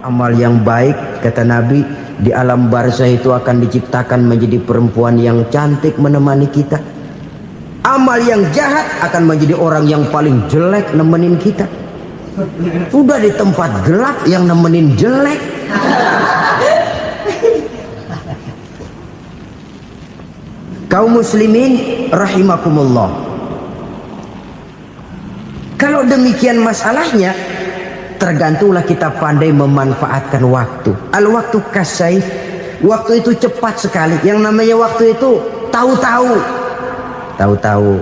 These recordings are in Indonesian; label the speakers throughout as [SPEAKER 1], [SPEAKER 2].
[SPEAKER 1] Amal yang baik, kata Nabi, di alam barzah itu akan diciptakan menjadi perempuan yang cantik menemani kita. Amal yang jahat akan menjadi orang yang paling jelek nemenin kita. Udah di tempat gelap yang nemenin jelek. Kaum muslimin rahimakumullah. Kalau demikian masalahnya, tergantunglah kita pandai memanfaatkan waktu. Al-waktu kasayf, waktu itu cepat sekali. Yang namanya waktu itu tahu-tahu. Tahu-tahu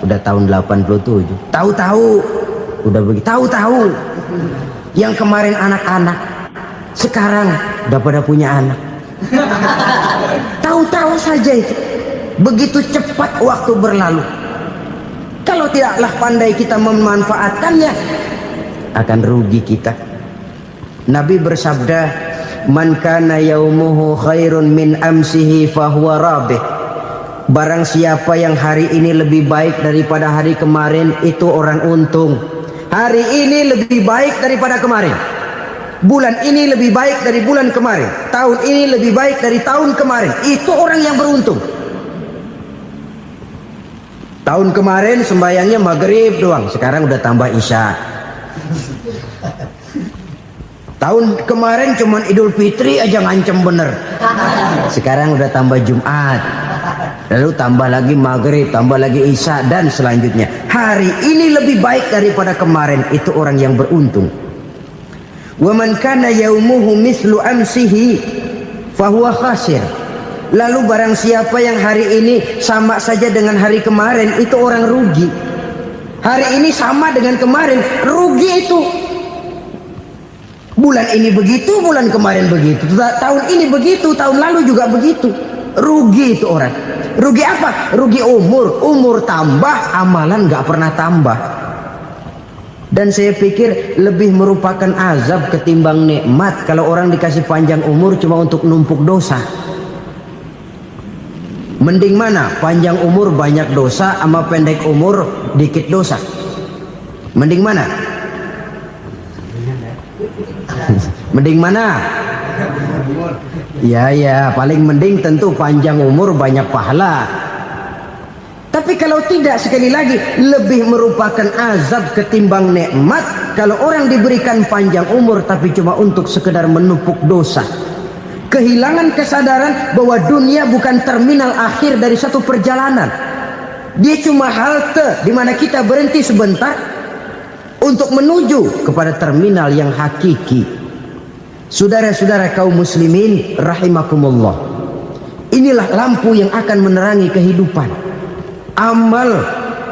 [SPEAKER 1] udah tahun 87. Tahu-tahu udah begitu. Tahu-tahu yang kemarin anak-anak sekarang udah pada punya anak. Tahu-tahu saja itu. Begitu cepat waktu berlalu. Kalau tidaklah pandai kita memanfaatkannya, akan rugi kita. Nabi bersabda, "Man kana yaumuhu khairun min amsihi fahuwa rabih." Barang siapa yang hari ini lebih baik daripada hari kemarin, itu orang untung. Hari ini lebih baik daripada kemarin. Bulan ini lebih baik dari bulan kemarin. Tahun ini lebih baik dari tahun kemarin. Itu orang yang beruntung. Tahun kemarin sembayangnya maghrib doang, sekarang udah tambah isya. Tahun kemarin cuman Idul Fitri aja ngancem bener, sekarang udah tambah Jumat, lalu tambah lagi maghrib, tambah lagi isya, dan selanjutnya. Hari ini lebih baik daripada kemarin, itu orang yang beruntung. Wa man kana yaumuhu mislu amsihi fahuwa khasir. Lalu barang siapa yang hari ini sama saja dengan hari kemarin, itu orang rugi. Hari ini sama dengan kemarin, rugi itu. Bulan ini begitu, bulan kemarin begitu, tahun ini begitu, tahun lalu juga begitu. Rugi itu orang. Rugi apa? Rugi umur. Umur tambah, amalan gak pernah tambah. Dan saya pikir lebih merupakan azab ketimbang nikmat kalau orang dikasih panjang umur cuma untuk numpuk dosa. Mending mana? Panjang umur banyak dosa sama pendek umur dikit dosa? Mending mana? Mending mana? Ya, paling mending tentu panjang umur banyak pahala. Tapi kalau tidak, sekali lagi, lebih merupakan azab ketimbang nikmat kalau orang diberikan panjang umur tapi cuma untuk sekedar menumpuk dosa. Kehilangan kesadaran bahwa dunia bukan terminal akhir dari satu perjalanan. Dia cuma halte di mana kita berhenti sebentar untuk menuju kepada terminal yang hakiki. Saudara-saudara kaum muslimin rahimakumullah. Inilah lampu yang akan menerangi kehidupan. Amal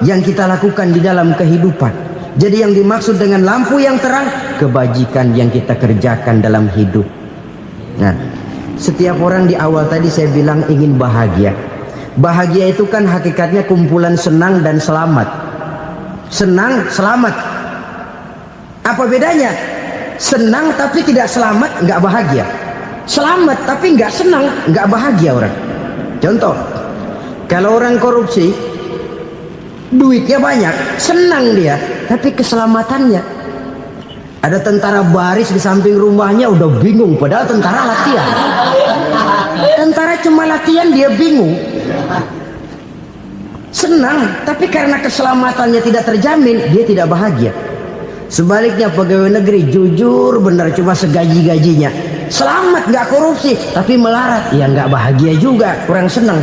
[SPEAKER 1] yang kita lakukan di dalam kehidupan. Jadi yang dimaksud dengan lampu yang terang, kebajikan yang kita kerjakan dalam hidup. Nah, setiap orang di awal tadi saya bilang ingin bahagia. Bahagia itu kan hakikatnya kumpulan senang dan selamat. Senang, selamat. Apa bedanya? Senang tapi tidak selamat, nggak bahagia. Selamat tapi nggak senang, nggak bahagia orang. Contoh, kalau orang korupsi, duitnya banyak, senang dia, tapi keselamatannya. Ada tentara baris di samping rumahnya udah bingung, padahal tentara latihan. Tentara cuma latihan, dia bingung. Senang, tapi karena keselamatannya tidak terjamin, dia tidak bahagia. Sebaliknya pegawai negeri jujur benar, cuma segaji-gajinya. Selamat, nggak korupsi, tapi melarat, ya nggak bahagia juga, kurang senang.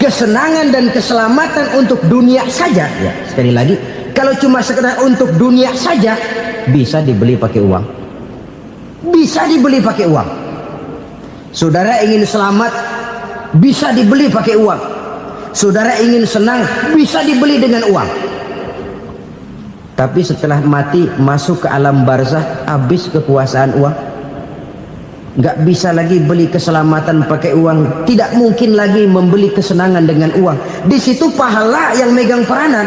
[SPEAKER 1] Kesenangan dan keselamatan untuk dunia saja, ya sekali lagi. Kalau cuma sekedar untuk dunia saja, bisa dibeli pakai uang. Bisa dibeli pakai uang. Saudara ingin selamat, bisa dibeli pakai uang. Saudara ingin senang, bisa dibeli dengan uang. Tapi setelah mati, masuk ke alam barzah, habis kekuasaan uang. Nggak bisa lagi beli keselamatan pakai uang. Tidak mungkin lagi membeli kesenangan dengan uang. Di situ pahala yang megang peranan.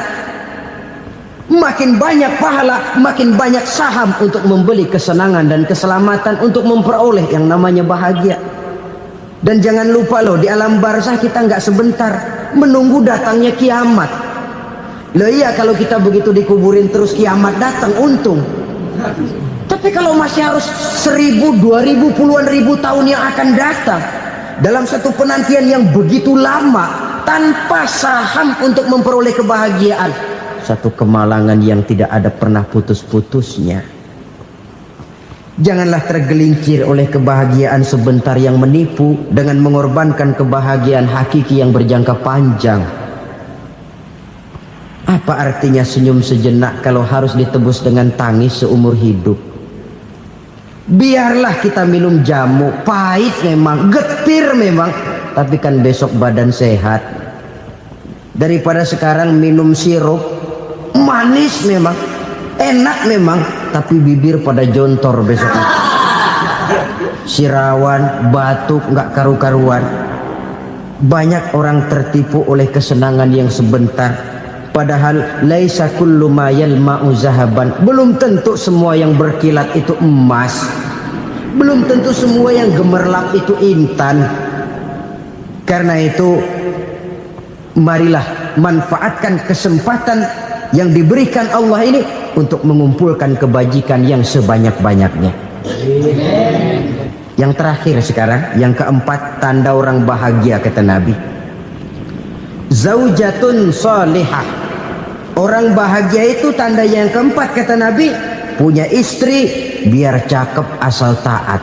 [SPEAKER 1] Makin banyak pahala, makin banyak saham untuk membeli kesenangan dan keselamatan, untuk memperoleh yang namanya bahagia. Dan jangan lupa loh, di alam barzah kita nggak sebentar, menunggu datangnya kiamat. Loh iya, kalau kita begitu dikuburin terus kiamat datang, untung. Tapi Tapi kalau masih harus 1000, 2000, puluhan ribu tahun yang akan datang dalam satu penantian yang begitu lama tanpa saham untuk memperoleh kebahagiaan, satu kemalangan yang tidak ada pernah putus-putusnya. Janganlah tergelincir oleh kebahagiaan sebentar yang menipu dengan mengorbankan kebahagiaan hakiki yang berjangka panjang. Apa artinya senyum sejenak kalau harus ditebus dengan tangis seumur hidup? Biarlah kita minum jamu, pahit memang, getir memang, tapi kan besok badan sehat. Daripada sekarang minum sirup, manis memang, enak memang, tapi bibir pada jontor besok. Sirawan, batuk, nggak karu-karuan. Banyak orang tertipu oleh kesenangan yang sebentar. Padahal laisa kullu ma yalma'u zahaban. Belum tentu semua yang berkilat itu emas. Belum tentu semua yang gemerlap itu intan. Karena itu marilah manfaatkan kesempatan yang diberikan Allah ini untuk mengumpulkan kebajikan yang sebanyak-banyaknya. Yang terakhir sekarang, yang keempat, tanda orang bahagia kata Nabi. Zaujatun salihah. Orang bahagia itu tanda yang keempat kata Nabi, punya istri biar cakep asal taat.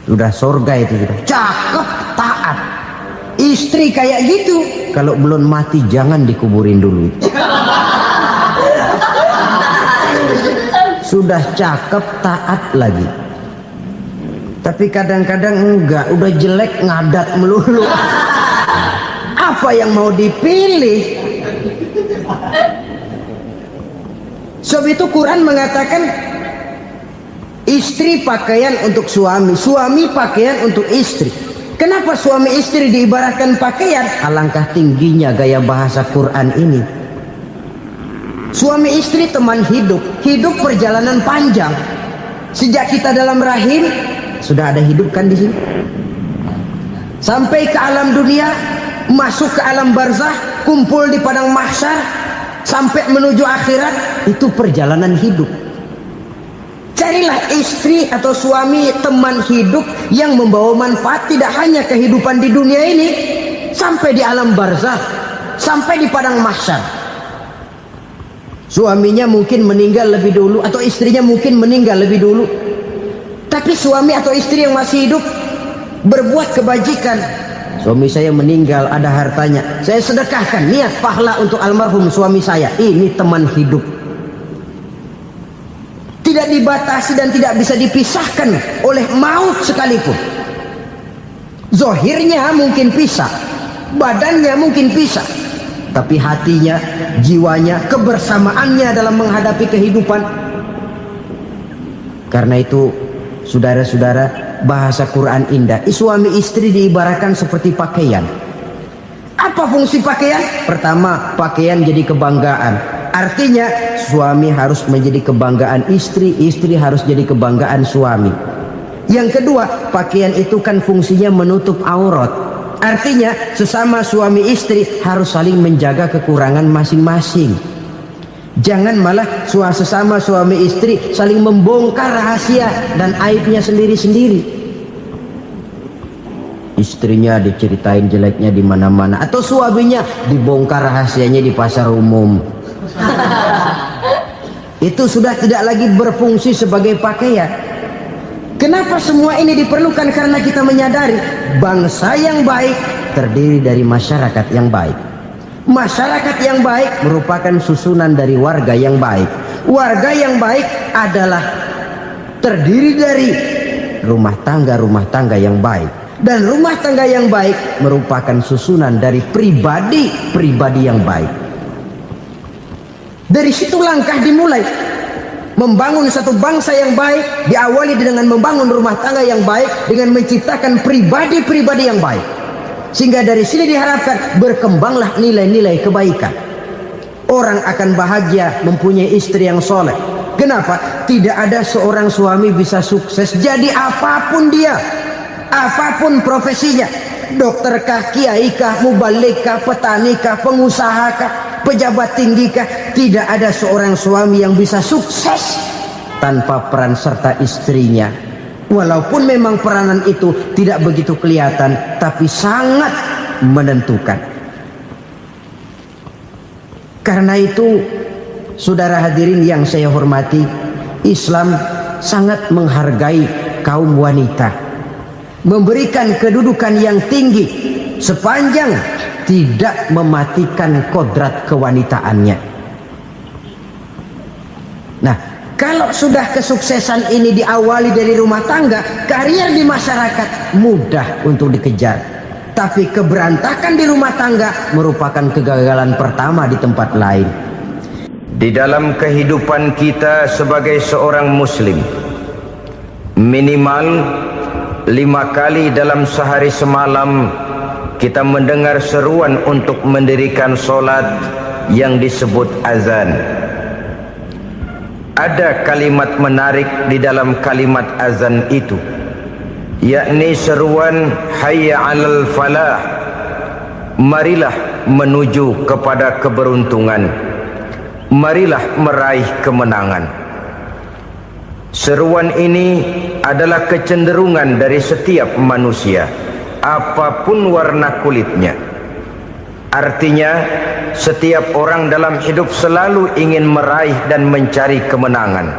[SPEAKER 1] Sudah surga itu sudah. Cakep taat. Istri kayak gitu, kalau belum mati jangan dikuburin dulu. Sudah cakep taat lagi. Tapi kadang-kadang enggak, udah jelek ngadat melulu. Apa yang mau dipilih? Sebab itu Quran mengatakan istri pakaian untuk suami, suami pakaian untuk istri. Kenapa suami istri diibaratkan pakaian? Alangkah tingginya gaya bahasa Quran ini. Suami istri teman hidup, hidup perjalanan panjang. Sejak kita dalam rahim sudah ada hidup kan di sini. Sampai ke alam dunia, masuk ke alam barzah, kumpul di padang mahsyar, sampai menuju akhirat, itu perjalanan hidup. Carilah istri atau suami teman hidup yang membawa manfaat tidak hanya kehidupan di dunia ini, sampai di alam barzah, sampai di padang mahsyar. Suaminya mungkin meninggal lebih dulu atau istrinya mungkin meninggal lebih dulu, tapi suami atau istri yang masih hidup berbuat kebajikan. Suami saya meninggal, ada hartanya, saya sedekahkan, niat pahala untuk almarhum suami saya. Ini teman hidup. Tidak dibatasi dan tidak bisa dipisahkan oleh maut sekalipun. Zohirnya mungkin pisah, badannya mungkin pisah, tapi hatinya, jiwanya, kebersamaannya dalam menghadapi kehidupan. Karena itu, saudara-saudara, bahasa Quran indah. Suami istri diibaratkan seperti pakaian. Apa fungsi pakaian? Pertama, pakaian jadi kebanggaan. Artinya suami harus menjadi kebanggaan istri, istri harus jadi kebanggaan suami. Yang kedua, pakaian itu kan fungsinya menutup aurat. Artinya sesama suami istri harus saling menjaga kekurangan masing-masing. Jangan malah sesama suami istri saling membongkar rahasia dan aibnya sendiri-sendiri. Istrinya diceritain jeleknya di mana-mana, atau suaminya dibongkar rahasianya di pasar umum. Itu sudah tidak lagi berfungsi sebagai pakaian. Kenapa semua ini diperlukan? Karena kita menyadari bangsa yang baik terdiri dari masyarakat yang baik. Masyarakat yang baik merupakan susunan dari warga yang baik. Warga yang baik adalah terdiri dari rumah tangga yang baik. Dan rumah tangga yang baik merupakan susunan dari pribadi-pribadi yang baik. Dari situ langkah dimulai. Membangun satu bangsa yang baik diawali dengan membangun rumah tangga yang baik, dengan menciptakan pribadi-pribadi yang baik. Sehingga dari sini diharapkan berkembanglah nilai-nilai kebaikan. Orang akan bahagia mempunyai istri yang soleh. Kenapa? Tidak ada seorang suami bisa sukses jadi apapun dia, apapun profesinya, dokterkah, kiaikah, mubalikah, petanikah, pengusahakah, pejabat tinggikah? Tidak ada seorang suami yang bisa sukses tanpa peran serta istrinya. Walaupun memang peranan itu tidak begitu kelihatan, tapi sangat menentukan. Karena itu, saudara hadirin yang saya hormati, Islam sangat menghargai kaum wanita, memberikan kedudukan yang tinggi sepanjang tidak mematikan kodrat kewanitaannya. Nah, kalau sudah kesuksesan ini diawali dari rumah tangga, karier di masyarakat mudah untuk dikejar. Tapi keberantakan di rumah tangga merupakan kegagalan pertama di tempat lain.
[SPEAKER 2] Di dalam kehidupan kita sebagai seorang muslim, minimal 5 kali dalam sehari semalam kita mendengar seruan untuk mendirikan solat yang disebut azan. Ada kalimat menarik di dalam kalimat azan itu, yakni seruan hayya 'alal falah, marilah menuju kepada keberuntungan, marilah meraih kemenangan. Seruan ini adalah kecenderungan dari setiap manusia, apapun warna kulitnya. Artinya, setiap orang dalam hidup selalu ingin meraih dan mencari kemenangan.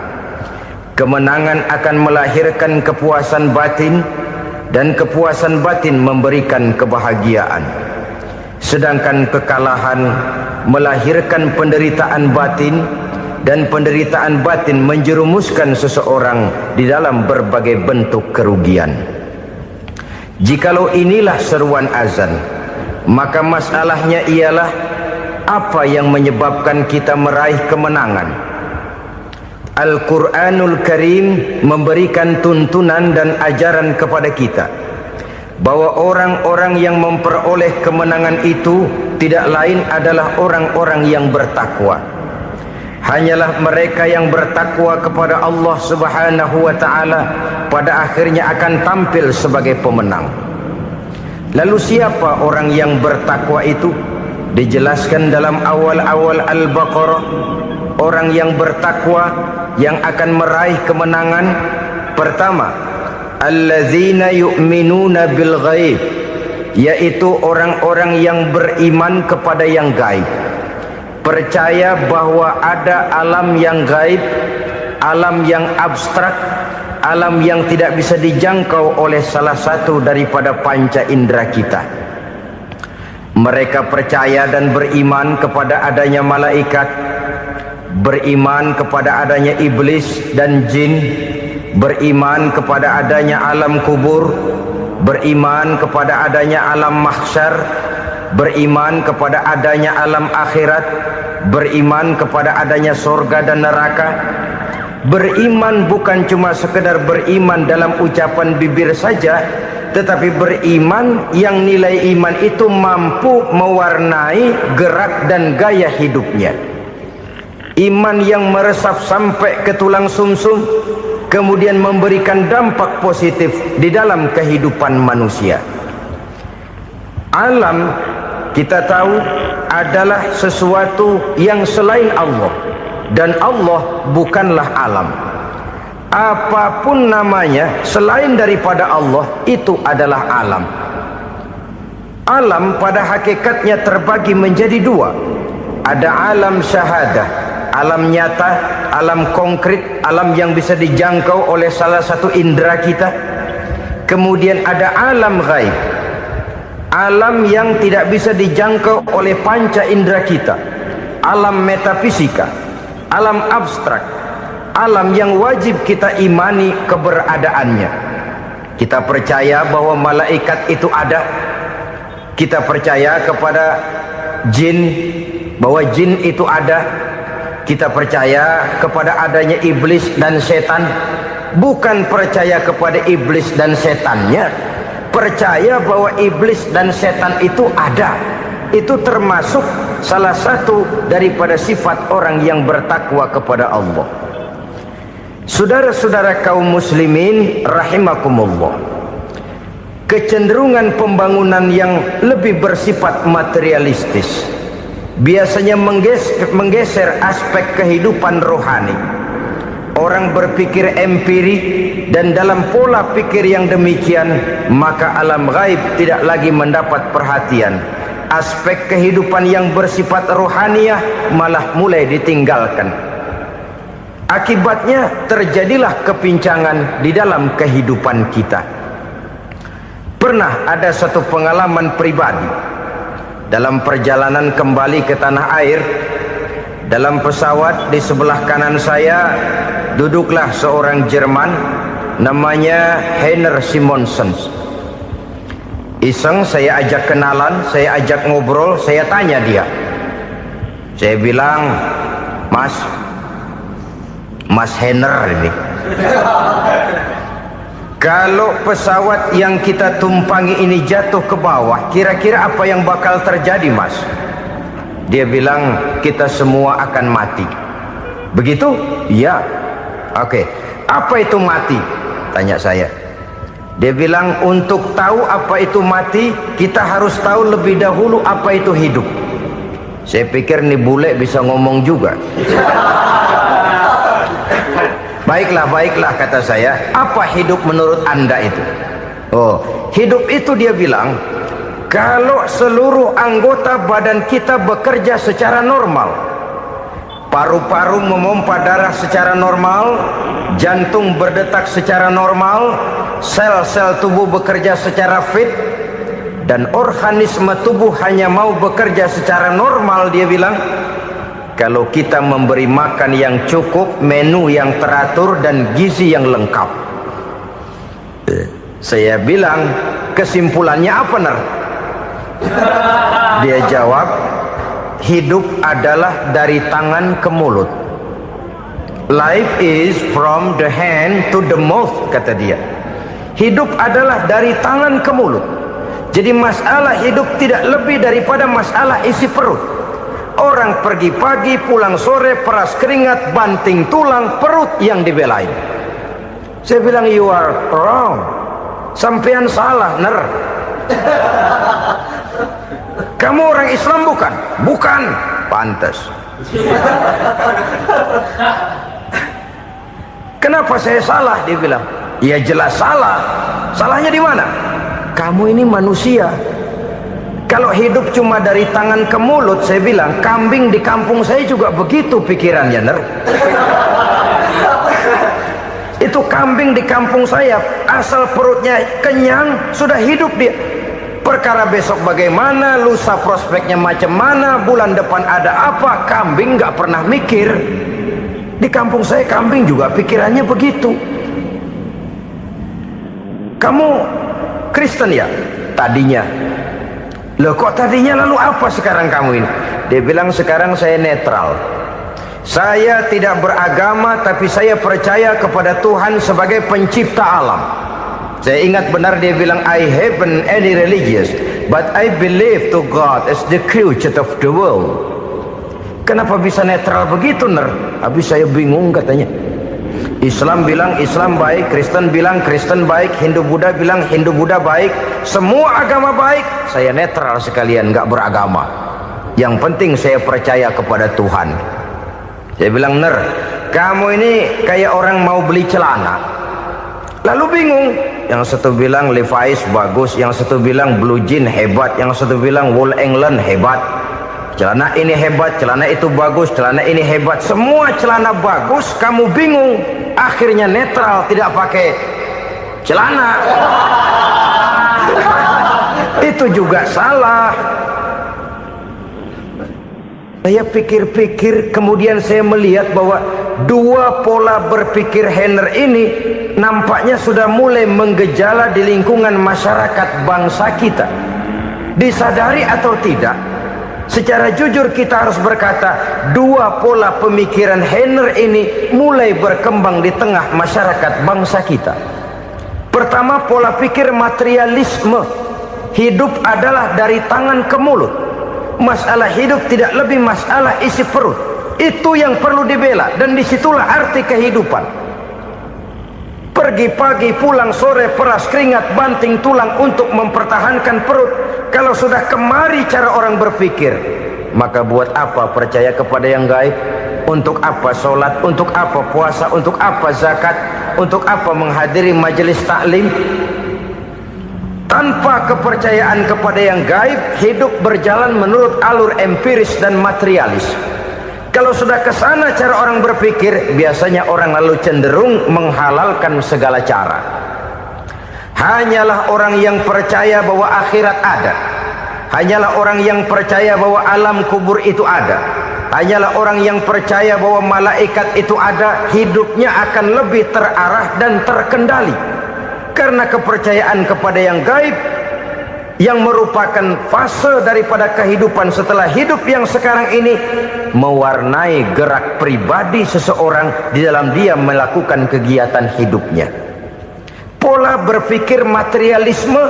[SPEAKER 2] Kemenangan akan melahirkan kepuasan batin, dan kepuasan batin memberikan kebahagiaan. Sedangkan kekalahan melahirkan penderitaan batin, dan penderitaan batin menjerumuskan seseorang di dalam berbagai bentuk kerugian. Jikalau inilah seruan azan, maka masalahnya ialah apa yang menyebabkan kita meraih kemenangan. Al-Quranul Karim memberikan tuntunan dan ajaran kepada kita bahwa orang-orang yang memperoleh kemenangan itu tidak lain adalah orang-orang yang bertakwa. Hanyalah mereka yang bertakwa kepada Allah Subhanahu wa ta'ala pada akhirnya akan tampil sebagai pemenang. Lalu siapa orang yang bertakwa itu? Dijelaskan dalam awal-awal Al-Baqarah, orang yang bertakwa yang akan meraih kemenangan. Pertama, allazina yu'minuna bil ghaib, yaitu orang-orang yang beriman kepada yang gaib, percaya bahwa ada alam yang gaib, alam yang abstrak, alam yang tidak bisa dijangkau oleh salah satu daripada panca indera kita. Mereka percaya dan beriman kepada adanya malaikat, beriman kepada adanya iblis dan jin, beriman kepada adanya alam kubur, beriman kepada adanya alam mahsyar, beriman kepada adanya alam akhirat, beriman kepada adanya surga dan neraka. Beriman bukan cuma sekedar beriman dalam ucapan bibir saja, tetapi beriman yang nilai iman itu mampu mewarnai gerak dan gaya hidupnya. Iman yang meresap sampai ke tulang sumsum, kemudian memberikan dampak positif di dalam kehidupan manusia. Alam, kita tahu, adalah sesuatu yang selain Allah, dan Allah bukanlah alam. Apapun namanya selain daripada Allah, itu adalah alam. Alam pada hakikatnya terbagi menjadi dua. Ada alam syahadah, alam nyata, alam konkret, alam yang bisa dijangkau oleh salah satu indera kita. Kemudian ada alam ghaib, alam yang tidak bisa dijangkau oleh panca indera kita, alam metafisika, alam abstrak, alam yang wajib kita imani keberadaannya. Kita percaya bahwa malaikat itu ada, kita percaya kepada jin, bahwa jin itu ada, kita percaya kepada adanya iblis dan setan. Bukan percaya kepada iblis dan setannya, percaya bahwa iblis dan setan itu ada. Itu termasuk salah satu daripada sifat orang yang bertakwa kepada Allah. Saudara-saudara kaum muslimin rahimakumullah, kecenderungan pembangunan yang lebih bersifat materialistis, biasanya menggeser aspek kehidupan rohani. Orang berpikir empirik, dan dalam pola pikir yang demikian maka alam gaib tidak lagi mendapat perhatian. Aspek kehidupan yang bersifat rohaniah malah mulai ditinggalkan. Akibatnya terjadilah kepincangan di dalam kehidupan kita. Pernah ada satu pengalaman pribadi dalam perjalanan kembali ke tanah air. Dalam pesawat di sebelah kanan saya duduklah seorang Jerman namanya Heiner Simonsen. Iseng saya ajak kenalan, saya ajak ngobrol, saya tanya dia. Saya bilang, Mas Heiner ini, kalau pesawat yang kita tumpangi ini jatuh ke bawah, kira-kira apa yang bakal terjadi, Mas? Dia bilang, kita semua akan mati. Begitu? Iya. Oke. Apa itu mati? Tanya saya. Dia bilang, untuk tahu apa itu mati, kita harus tahu lebih dahulu apa itu hidup. Saya pikir nih bule bisa ngomong juga. Baiklah kata saya. Apa hidup menurut Anda itu? Oh, hidup itu dia bilang, kalau seluruh anggota badan kita bekerja secara normal, paru-paru memompa darah secara normal, jantung berdetak secara normal, sel-sel tubuh bekerja secara fit, dan organisme tubuh hanya mau bekerja secara normal, dia bilang, kalau kita memberi makan yang cukup, menu yang teratur, dan gizi yang lengkap. Saya bilang, kesimpulannya apa, Ner? Dia jawab, hidup adalah dari tangan ke mulut. Life is from the hand to the mouth, kata dia. Hidup adalah dari tangan ke mulut. Jadi masalah hidup tidak lebih daripada masalah isi perut. Orang pergi pagi, pulang sore, peras keringat, banting tulang, perut yang dibelain. Saya bilang, you are wrong. Sampean salah, Ner. Kamu orang Islam bukan? Bukan. Pantas. Kenapa saya salah? Dia bilang, ya jelas salah. Salahnya di mana? Kamu ini manusia. Kalau hidup cuma dari tangan ke mulut, saya bilang, kambing di kampung saya juga begitu pikirannya, Ner. Itu kambing di kampung saya, asal perutnya kenyang, sudah hidup dia. Perkara besok bagaimana, lusa prospeknya macam mana, bulan depan ada apa, kambing nggak pernah mikir. Di kampung saya kambing juga pikirannya begitu. Kamu Kristen ya? Tadinya. Loh kok tadinya, lalu apa sekarang kamu ini? Dia bilang, sekarang saya netral. Saya tidak beragama, tapi saya percaya kepada Tuhan sebagai pencipta alam. Saya ingat benar dia bilang, I haven't any religious, but I believe to God as the creator of the world. Kenapa bisa netral begitu, Ner? Habis saya bingung katanya. Islam bilang Islam baik, Kristen bilang Kristen baik, Hindu Buddha bilang Hindu Buddha baik, semua agama baik. Saya netral sekalian, nggak beragama. Yang penting saya percaya kepada Tuhan. Saya bilang, Ner, kamu ini kayak orang mau beli celana. Lalu bingung, yang satu bilang Levi's bagus, yang satu bilang Blue Jean hebat, yang satu bilang Wool England hebat. Celana ini hebat, celana itu bagus, celana ini hebat. Semua celana bagus, kamu bingung. Akhirnya netral, tidak pakai celana. Itu juga salah. Saya pikir-pikir, kemudian saya melihat bahwa dua pola berpikir Heiner ini nampaknya sudah mulai menggejala di lingkungan masyarakat bangsa kita. Disadari atau tidak, secara jujur kita harus berkata, dua pola pemikiran Heiner ini mulai berkembang di tengah masyarakat bangsa kita. Pertama, pola pikir materialisme. Hidup adalah dari tangan ke mulut. Masalah hidup tidak lebih masalah isi perut. Itu yang perlu dibela, dan disitulah arti kehidupan. Pergi pagi, pulang sore, peras keringat, banting tulang untuk mempertahankan perut. Kalau sudah kemari cara orang berpikir, Maka buat apa percaya kepada yang gaib? Untuk apa sholat? Untuk apa puasa? Untuk apa zakat? Untuk apa menghadiri majelis taklim? Tanpa kepercayaan kepada yang gaib, hidup berjalan menurut alur empiris dan materialis. Kalau sudah ke sana cara orang berpikir, biasanya orang lalu cenderung menghalalkan segala cara. Hanyalah orang yang percaya bahwa akhirat ada, hanyalah orang yang percaya bahwa alam kubur itu ada, hanyalah orang yang percaya bahwa malaikat itu ada, hidupnya akan lebih terarah dan terkendali. Karena kepercayaan kepada yang gaib, yang merupakan fase daripada kehidupan setelah hidup yang sekarang ini, mewarnai gerak pribadi seseorang di dalam dia melakukan kegiatan hidupnya. Pola berpikir materialisme,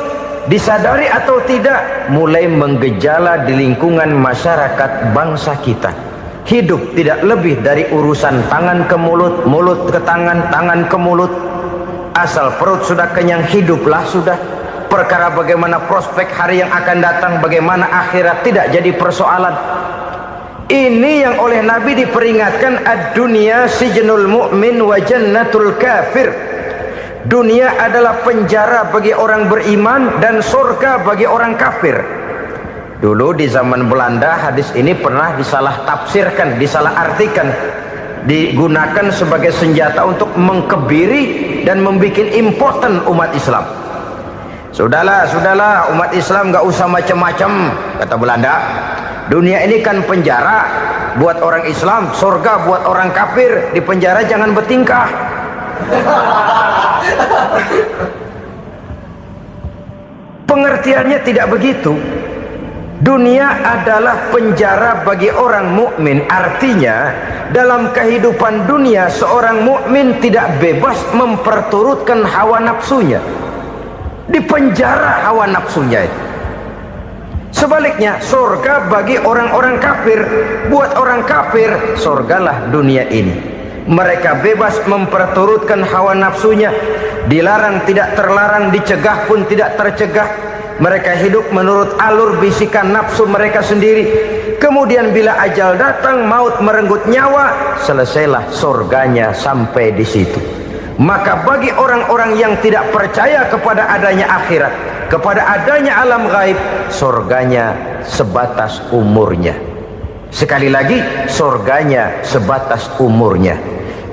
[SPEAKER 2] disadari atau tidak, mulai menggejala di lingkungan masyarakat bangsa kita. Hidup tidak lebih dari urusan tangan ke mulut, mulut ke tangan, tangan ke mulut. Asal perut sudah kenyang, hiduplah sudah. Perkara bagaimana prospek hari yang akan datang, bagaimana akhirat, tidak jadi persoalan. Ini yang oleh Nabi diperingatkan, ad-dunya sijnul mu'min wa jannatul kafir. Dunia adalah penjara bagi orang beriman dan surga bagi orang kafir. Dulu di zaman Belanda hadis ini pernah disalah tafsirkan, disalah artikan, digunakan sebagai senjata untuk mengkebiri dan membuat impoten umat Islam. Sudahlah umat Islam gak usah macam-macam, kata Belanda. Dunia ini kan penjara buat orang Islam, surga buat orang kafir. Di penjara jangan bertingkah. Pengertiannya tidak begitu. Dunia adalah penjara bagi orang mukmin. Artinya dalam kehidupan dunia seorang mukmin tidak bebas memperturutkan hawa nafsunya. Di penjara hawa nafsunya itu. Sebaliknya surga bagi orang-orang kafir. Buat orang kafir surgalah dunia ini. Mereka bebas memperturutkan hawa nafsunya. Dilarang tidak terlarang, dicegah pun tidak tercegah. Mereka hidup menurut alur bisikan nafsu mereka sendiri. Kemudian bila ajal datang, maut merenggut nyawa, selesailah surganya sampai di situ. Maka bagi orang-orang yang tidak percaya kepada adanya akhirat, kepada adanya alam gaib, surganya sebatas umurnya. Sekali lagi, surganya sebatas umurnya.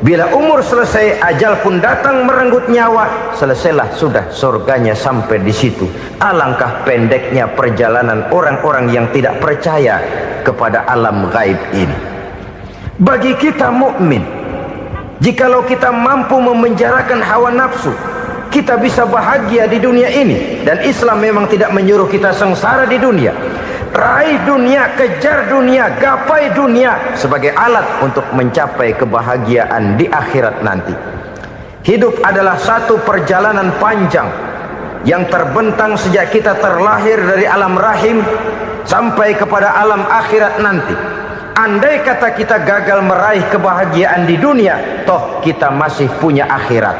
[SPEAKER 2] Bila umur selesai, ajal pun datang merenggut nyawa, selesailah sudah surganya sampai di situ. Alangkah pendeknya perjalanan orang-orang yang tidak percaya kepada alam gaib ini. Bagi kita mukmin, jikalau kita mampu memenjarakan hawa nafsu, kita bisa bahagia di dunia ini. Dan Islam memang tidak menyuruh kita sengsara di dunia. Raih dunia, kejar dunia, gapai dunia sebagai alat untuk mencapai kebahagiaan di akhirat nanti. Hidup adalah satu perjalanan panjang yang terbentang sejak kita terlahir dari alam rahim sampai kepada alam akhirat nanti. Andai kata kita gagal meraih kebahagiaan di dunia, toh kita masih punya akhirat.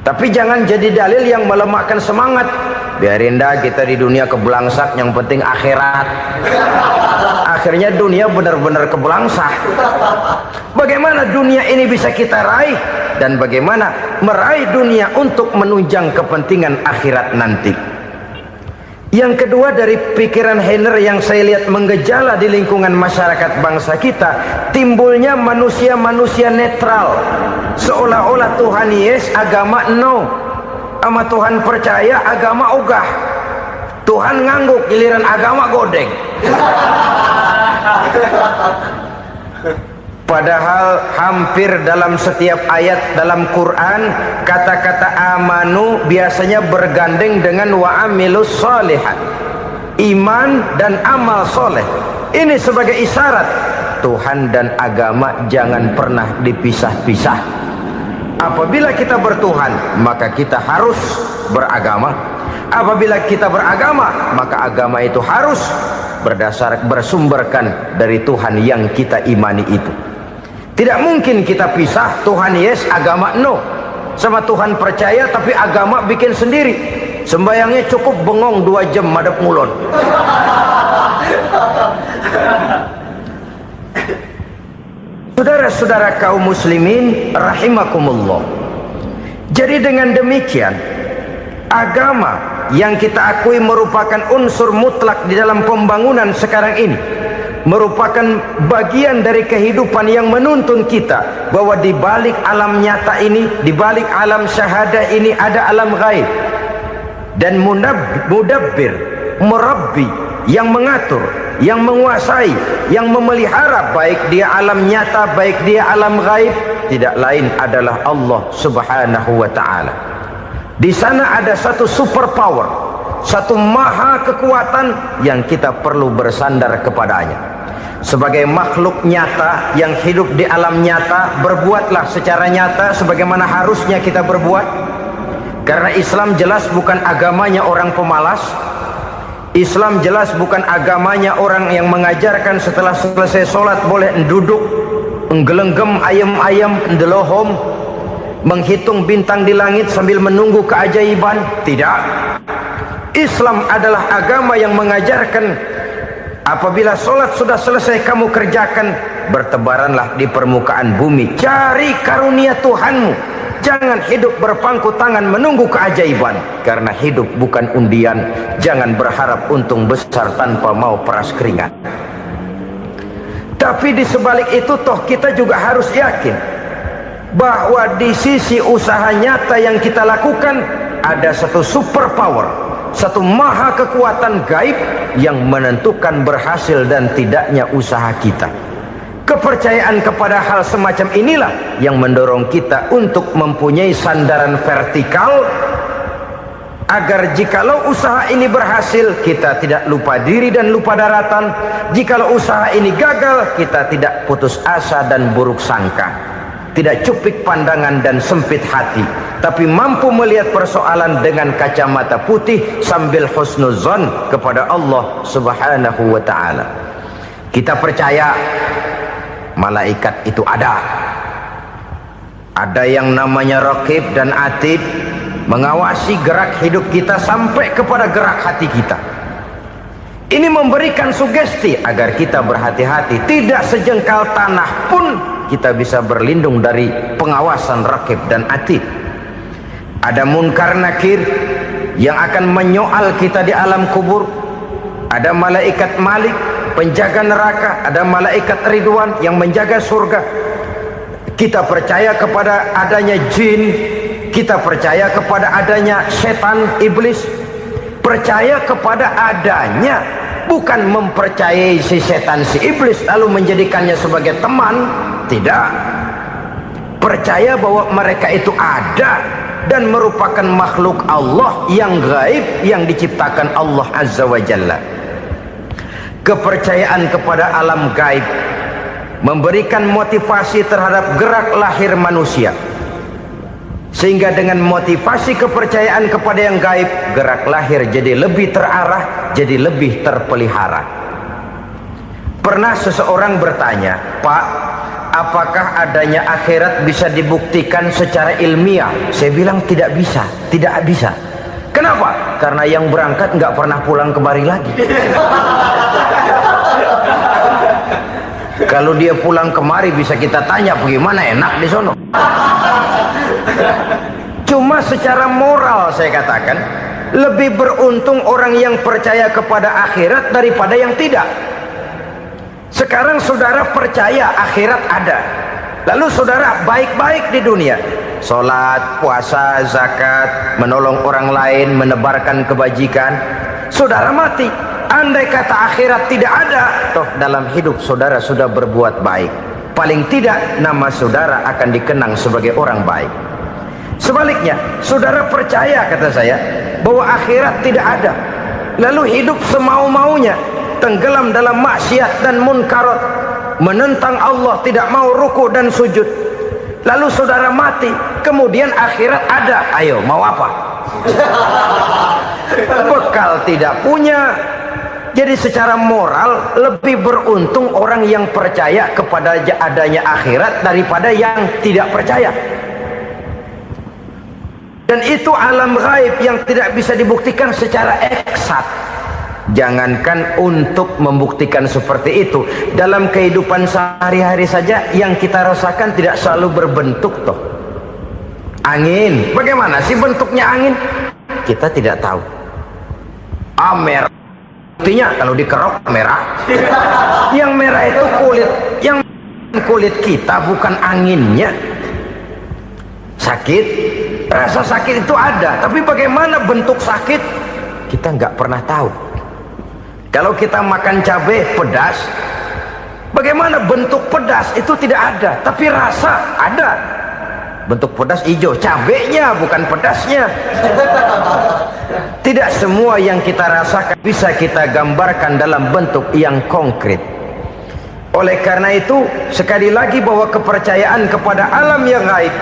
[SPEAKER 2] Tapi jangan jadi dalil yang melemahkan semangat. Biarin dah kita di dunia kebelangsak, yang penting akhirat. Akhirnya dunia benar-benar kebelangsak. Bagaimana dunia ini bisa kita raih, dan bagaimana meraih dunia untuk menunjang kepentingan akhirat nanti. Yang kedua, dari pikiran Heiner yang saya lihat menggejala di lingkungan masyarakat bangsa kita, timbulnya manusia-manusia netral. Seolah-olah Tuhan yes, agama no. Sama Tuhan percaya, agama ogah. Tuhan ngangguk, giliran agama godeng. Padahal hampir dalam setiap ayat dalam Quran, kata-kata amanu biasanya bergandeng dengan wa amilus sholihat. Iman dan amal soleh. Ini sebagai isyarat Tuhan dan agama jangan pernah dipisah-pisah. Apabila kita bertuhan, maka kita harus beragama. Apabila kita beragama, maka agama itu harus bersumberkan dari Tuhan yang kita imani itu. Tidak mungkin kita pisah, Tuhan yes, agama no. Sama Tuhan percaya tapi agama bikin sendiri. Sembayangnya cukup bengong 2 jam madep ngulon. saudara kaum muslimin rahimakumullah. Jadi dengan demikian, agama yang kita akui merupakan unsur mutlak di dalam pembangunan sekarang ini, merupakan bagian dari kehidupan yang menuntun kita bahwa di balik alam nyata ini, di balik alam syahadah ini ada alam gaib. Dan mudabbir, murabbi, yang mengatur, yang menguasai, yang memelihara baik dia alam nyata, baik dia alam gaib, tidak lain adalah Allah Subhanahu wa ta'ala. Di sana ada satu super power, satu maha kekuatan yang kita perlu bersandar kepadanya. Sebagai makhluk nyata yang hidup di alam nyata, berbuatlah secara nyata sebagaimana harusnya kita berbuat. Karena Islam jelas bukan agamanya orang pemalas. Islam jelas bukan agamanya orang yang mengajarkan setelah selesai sholat boleh duduk, nggelenggem ayam-ayam, ndelohom, menghitung bintang di langit sambil menunggu keajaiban. Tidak. Islam adalah agama yang mengajarkan apabila sholat sudah selesai kamu kerjakan, bertebaranlah di permukaan bumi, cari karunia Tuhanmu. Jangan hidup berpangku tangan menunggu keajaiban, karena hidup bukan undian. Jangan berharap untung besar tanpa mau peras keringat. Tapi di sebalik itu toh kita juga harus yakin bahwa di sisi usaha nyata yang kita lakukan ada satu super power, satu maha kekuatan gaib yang menentukan berhasil dan tidaknya usaha kita. Kepercayaan kepada hal semacam inilah yang mendorong kita untuk mempunyai sandaran vertikal, agar jikalau usaha ini berhasil, kita tidak lupa diri dan lupa daratan. Jikalau usaha ini gagal, kita tidak putus asa dan buruk sangka, tidak cupik pandangan dan sempit hati, tapi mampu melihat persoalan dengan kacamata putih sambil husnuzon kepada Allah Subhanahu wa ta'ala. Kita percaya malaikat itu ada yang namanya raqib dan atid, mengawasi gerak hidup kita sampai kepada gerak hati kita. Ini memberikan sugesti agar kita berhati-hati, tidak sejengkal tanah pun kita bisa berlindung dari pengawasan raqib dan atid. Ada munkar nakir yang akan menyoal kita di alam kubur. Ada malaikat Malik, penjaga neraka. Ada malaikat Ridwan yang menjaga surga. Kita percaya kepada adanya jin, kita percaya kepada adanya setan, iblis. Percaya kepada adanya, bukan mempercayai si setan, si iblis lalu menjadikannya sebagai teman. Tidak. Percaya bahwa mereka itu ada dan merupakan makhluk Allah yang gaib, yang diciptakan Allah Azza wa Jalla. Kepercayaan kepada alam gaib memberikan motivasi terhadap gerak lahir manusia, sehingga dengan motivasi kepercayaan kepada yang gaib, gerak lahir jadi lebih terarah, jadi lebih terpelihara. Pernah seseorang bertanya, "Pak, apakah adanya akhirat bisa dibuktikan secara ilmiah?" Saya bilang tidak bisa, tidak bisa. Kenapa? Karena yang berangkat nggak pernah pulang kemari lagi. Kalau dia pulang kemari bisa kita tanya bagaimana enak di sono. Cuma secara moral saya katakan, lebih beruntung orang yang percaya kepada akhirat daripada yang tidak. Sekarang saudara percaya akhirat ada, lalu saudara baik-baik di dunia, sholat, puasa, zakat, menolong orang lain, menebarkan kebajikan. Saudara mati, andai kata akhirat tidak ada, toh dalam hidup saudara sudah berbuat baik, paling tidak nama saudara akan dikenang sebagai orang baik. Sebaliknya, saudara percaya, kata saya, bahwa akhirat tidak ada, lalu hidup semau-maunya, tenggelam dalam maksiat dan munkarat, menentang Allah, tidak mau ruku dan sujud, lalu saudara mati, kemudian akhirat ada, ayo mau apa? Bekal tidak punya. Jadi secara moral lebih beruntung orang yang percaya kepada adanya akhirat daripada yang tidak percaya. Dan itu alam gaib yang tidak bisa dibuktikan secara eksat. Jangankan untuk membuktikan seperti itu, dalam kehidupan sehari-hari saja yang kita rasakan tidak selalu berbentuk toh. Angin, bagaimana sih bentuknya angin? Kita tidak tahu. Merah, buktinya kalau dikerok merah. Yang merah itu kulit, yang kulit kita bukan anginnya. Sakit, rasa sakit itu ada, tapi bagaimana bentuk sakit kita nggak pernah tahu. Kalau kita makan cabai pedas, bagaimana bentuk pedas itu tidak ada, tapi rasa ada. Bentuk pedas hijau, cabainya bukan pedasnya. Tidak semua yang kita rasakan bisa kita gambarkan dalam bentuk yang konkret. Oleh karena itu, sekali lagi bahwa kepercayaan kepada alam yang gaib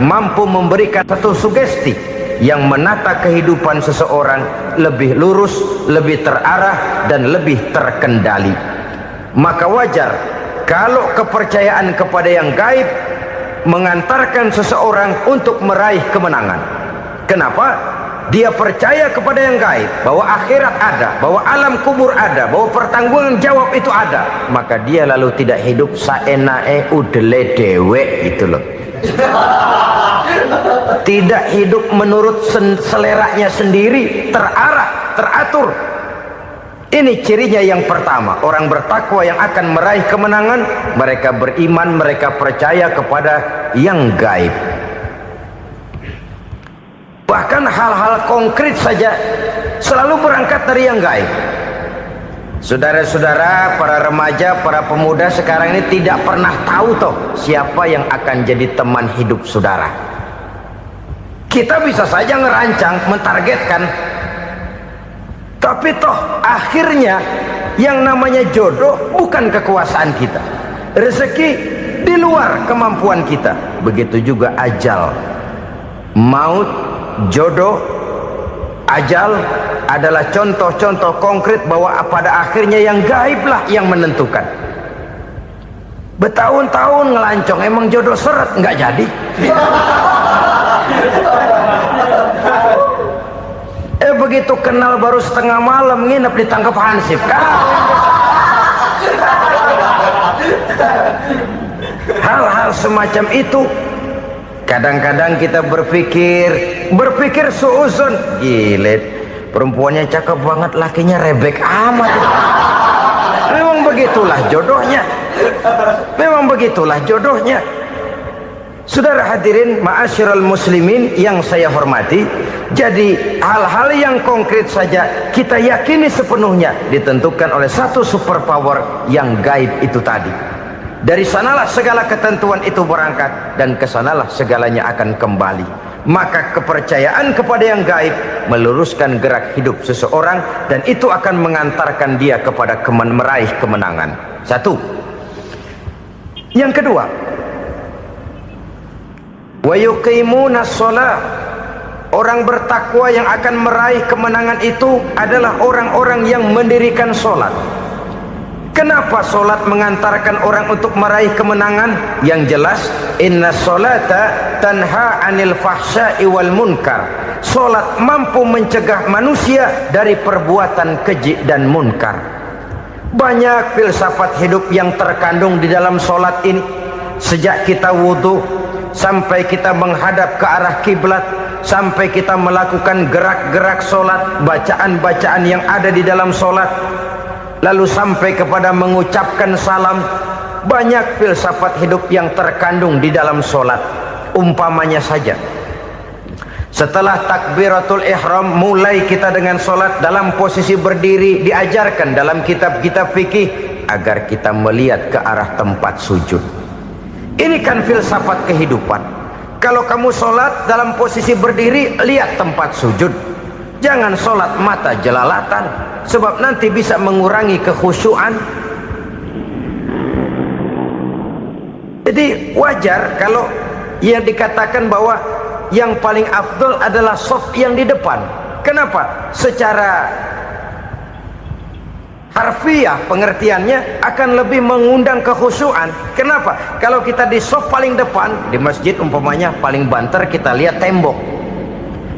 [SPEAKER 2] mampu memberikan satu sugesti yang menata kehidupan seseorang lebih lurus, lebih terarah, dan lebih terkendali. Maka wajar kalau kepercayaan kepada yang gaib mengantarkan seseorang untuk meraih kemenangan. Kenapa? Dia percaya kepada yang gaib, bahwa akhirat ada, bahwa alam kubur ada, bahwa pertanggungan jawab itu ada. Maka dia lalu tidak hidup saenae udele dewe gitu loh. Tidak hidup menurut seleranya sendiri, terarah, teratur. Ini cirinya yang pertama. Orang bertakwa yang akan meraih kemenangan, mereka beriman, mereka percaya kepada yang gaib. Bahkan hal-hal konkret saja selalu berangkat dari yang gaib. Saudara-saudara, para remaja, para pemuda sekarang ini tidak pernah tahu toh siapa yang akan jadi teman hidup saudara. Kita bisa saja ngerancang, mentargetkan, tapi toh akhirnya yang namanya jodoh bukan kekuasaan kita. Rezeki di luar kemampuan kita. Begitu juga ajal, maut, jodoh, ajal adalah contoh-contoh konkret bahwa pada akhirnya yang gaib lah yang menentukan. Bertahun-tahun ngelancong, emang jodoh seret nggak jadi. Begitu kenal baru setengah malam nginep ditangkap hansip kan. Hal-hal semacam itu kadang-kadang kita berpikir suuzon, gile, perempuannya cakep banget, lakinya rebek amat. Memang begitulah jodohnya. Memang begitulah jodohnya. Saudara hadirin ma'asyiral muslimin yang saya hormati, jadi hal-hal yang konkret saja kita yakini sepenuhnya ditentukan oleh satu superpower yang gaib itu tadi. Dari sanalah segala ketentuan itu berangkat dan kesanalah segalanya akan kembali. Maka kepercayaan kepada yang gaib meluruskan gerak hidup seseorang dan itu akan mengantarkan dia kepada meraih kemenangan. Satu. Yang kedua, wa yuqimuna shalah. Orang bertakwa yang akan meraih kemenangan itu adalah orang-orang yang mendirikan sholat. Kenapa sholat mengantarkan orang untuk meraih kemenangan? Yang jelas, inna sholata tanha anil fahsya'i wal munkar. Sholat mampu mencegah manusia dari perbuatan keji dan munkar. Banyak filsafat hidup yang terkandung di dalam sholat ini. Sejak kita wudhu sampai kita menghadap ke arah kiblat, sampai kita melakukan gerak-gerak sholat, bacaan-bacaan yang ada di dalam sholat, lalu sampai kepada mengucapkan salam. Banyak filsafat hidup yang terkandung di dalam sholat. Umpamanya saja, setelah takbiratul ihram mulai kita dengan sholat dalam posisi berdiri, diajarkan dalam kitab-kitab fikih agar kita melihat ke arah tempat sujud. Ini kan filsafat kehidupan. Kalau kamu sholat dalam posisi berdiri, lihat tempat sujud. Jangan sholat mata jelalatan, sebab nanti bisa mengurangi kekhusyuan. Jadi wajar kalau yang dikatakan bahwa yang paling afdol adalah shaf yang di depan. Kenapa? Secara harfiah pengertiannya akan lebih mengundang kekhusyuan. Kenapa? Kalau kita di shaf paling depan di masjid umpamanya paling banter kita lihat tembok.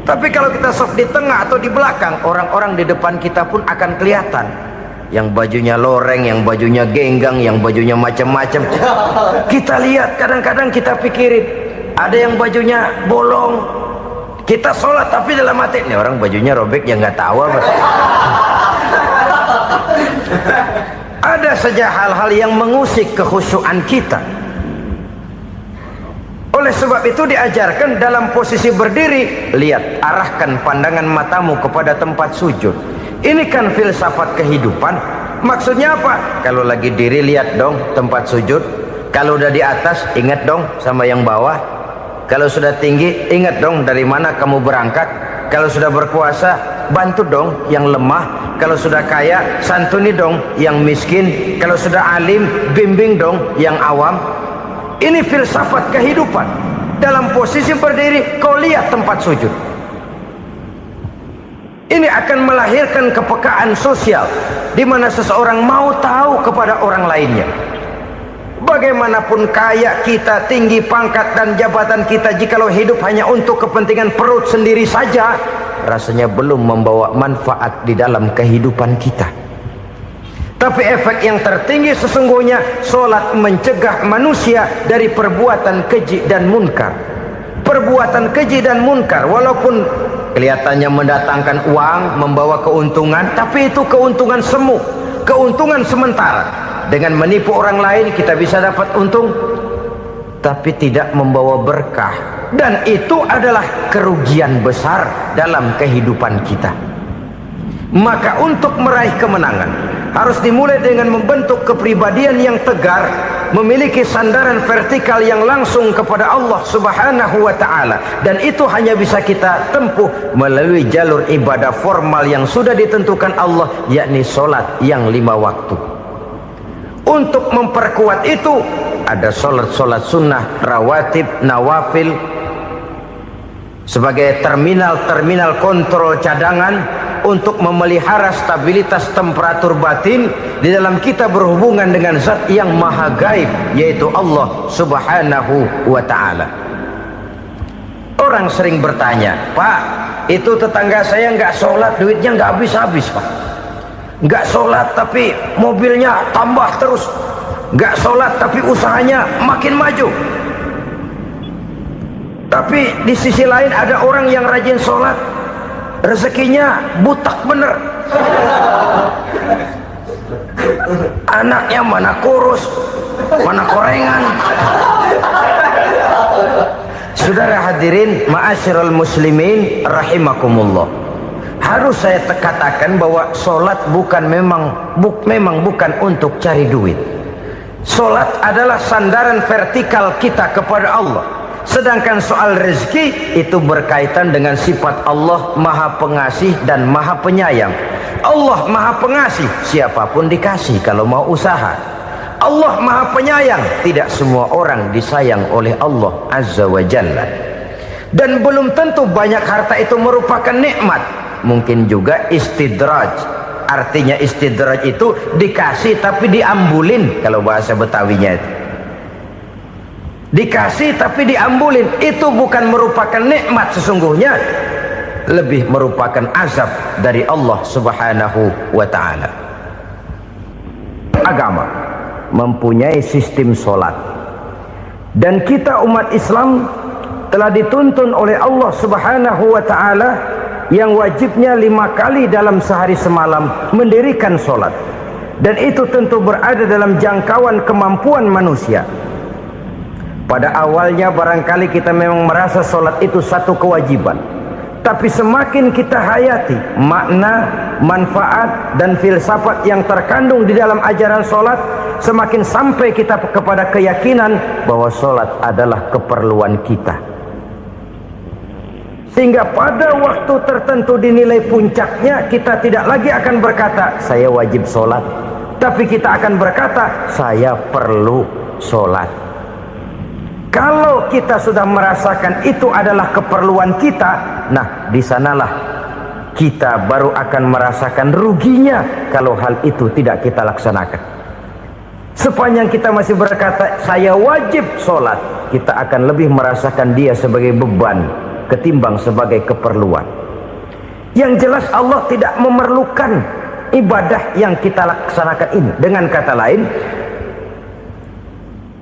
[SPEAKER 2] Tapi kalau kita soft di tengah atau di belakang, orang-orang di depan kita pun akan kelihatan. Yang bajunya loreng, yang bajunya genggang, yang bajunya macam-macam. Kita lihat, kadang-kadang kita pikirin, ada yang bajunya bolong. Kita sholat tapi dalam hati, ini orang bajunya robek yang nggak tahu apa. Ada saja hal-hal yang mengusik kekhusyuan kita. Oleh sebab itu diajarkan dalam posisi berdiri, lihat, arahkan pandangan matamu kepada tempat sujud. Ini kan filsafat kehidupan. Maksudnya apa? Kalau lagi diri, lihat dong tempat sujud. Kalau udah di atas, ingat dong sama yang bawah. Kalau sudah tinggi, ingat dong dari mana kamu berangkat. Kalau sudah berkuasa, bantu dong yang lemah. Kalau sudah kaya, santuni dong yang miskin. Kalau sudah alim, bimbing dong yang awam. Ini filsafat kehidupan. Dalam posisi berdiri, kau lihat tempat sujud. Ini akan melahirkan kepekaan sosial, di mana seseorang mau tahu kepada orang lainnya. Bagaimanapun kaya kita, tinggi pangkat dan jabatan kita, jikalau hidup hanya untuk kepentingan perut sendiri saja, rasanya belum membawa manfaat di dalam kehidupan kita. Tapi efek yang tertinggi sesungguhnya, solat mencegah manusia dari perbuatan keji dan munkar. Perbuatan keji dan munkar, walaupun kelihatannya mendatangkan uang, membawa keuntungan, tapi itu keuntungan semu, keuntungan sementara. Dengan menipu orang lain kita bisa dapat untung, tapi tidak membawa berkah, dan itu adalah kerugian besar dalam kehidupan kita. Maka untuk meraih kemenangan harus dimulai dengan membentuk kepribadian yang tegar, memiliki sandaran vertikal yang langsung kepada Allah Subhanahu wa ta'ala, dan itu hanya bisa kita tempuh melalui jalur ibadah formal yang sudah ditentukan Allah, yakni solat yang 5 waktu. Untuk memperkuat itu ada solat-solat sunnah, rawatib, nawafil sebagai terminal kontrol cadangan untuk memelihara stabilitas temperatur batin di dalam kita berhubungan dengan zat yang maha gaib, yaitu Allah Subhanahu wa ta'ala. Orang sering bertanya, Pak, itu tetangga saya nggak sholat, duitnya nggak habis-habis, Pak. Nggak sholat tapi mobilnya tambah terus. Nggak sholat tapi usahanya makin maju. Tapi di sisi lain ada orang yang rajin sholat, rezekinya butak bener. Anaknya mana kurus, mana korengan. Saudara hadirin ma'asyiral muslimin rahimakumullah, harus saya katakan bahwa solat memang bukan untuk cari duit. Solat adalah sandaran vertikal kita kepada Allah. Sedangkan soal rezeki itu berkaitan dengan sifat Allah maha pengasih dan maha penyayang. Allah maha pengasih, siapapun dikasih kalau mau usaha. Allah maha penyayang, tidak semua orang disayang oleh Allah Azza wa Jalla. Dan belum tentu banyak harta itu merupakan nikmat. Mungkin juga istidraj. Artinya istidraj itu dikasih tapi diambulin, kalau bahasa Betawinya itu. Dikasih tapi diambulin, itu bukan merupakan nikmat sesungguhnya, lebih merupakan azab dari Allah Subhanahu wa ta'ala. Agama mempunyai sistem solat, dan kita umat Islam telah dituntun oleh Allah Subhanahu wa ta'ala yang wajibnya 5 kali dalam sehari semalam mendirikan solat, dan itu tentu berada dalam jangkauan kemampuan manusia. Pada awalnya barangkali kita memang merasa solat itu satu kewajiban, tapi semakin kita hayati makna, manfaat dan filsafat yang terkandung di dalam ajaran solat, semakin sampai kita kepada keyakinan bahwa solat adalah keperluan kita. Sehingga pada waktu tertentu dinilai puncaknya, kita tidak lagi akan berkata saya wajib solat, tapi kita akan berkata saya perlu solat. Kalau kita sudah merasakan itu adalah keperluan kita, nah di sanalah kita baru akan merasakan ruginya kalau hal itu tidak kita laksanakan. Sepanjang kita masih berkata saya wajib sholat, kita akan lebih merasakan dia sebagai beban. ketimbang sebagai keperluan. Yang jelas Allah tidak memerlukan ibadah yang kita laksanakan ini. Dengan kata lain,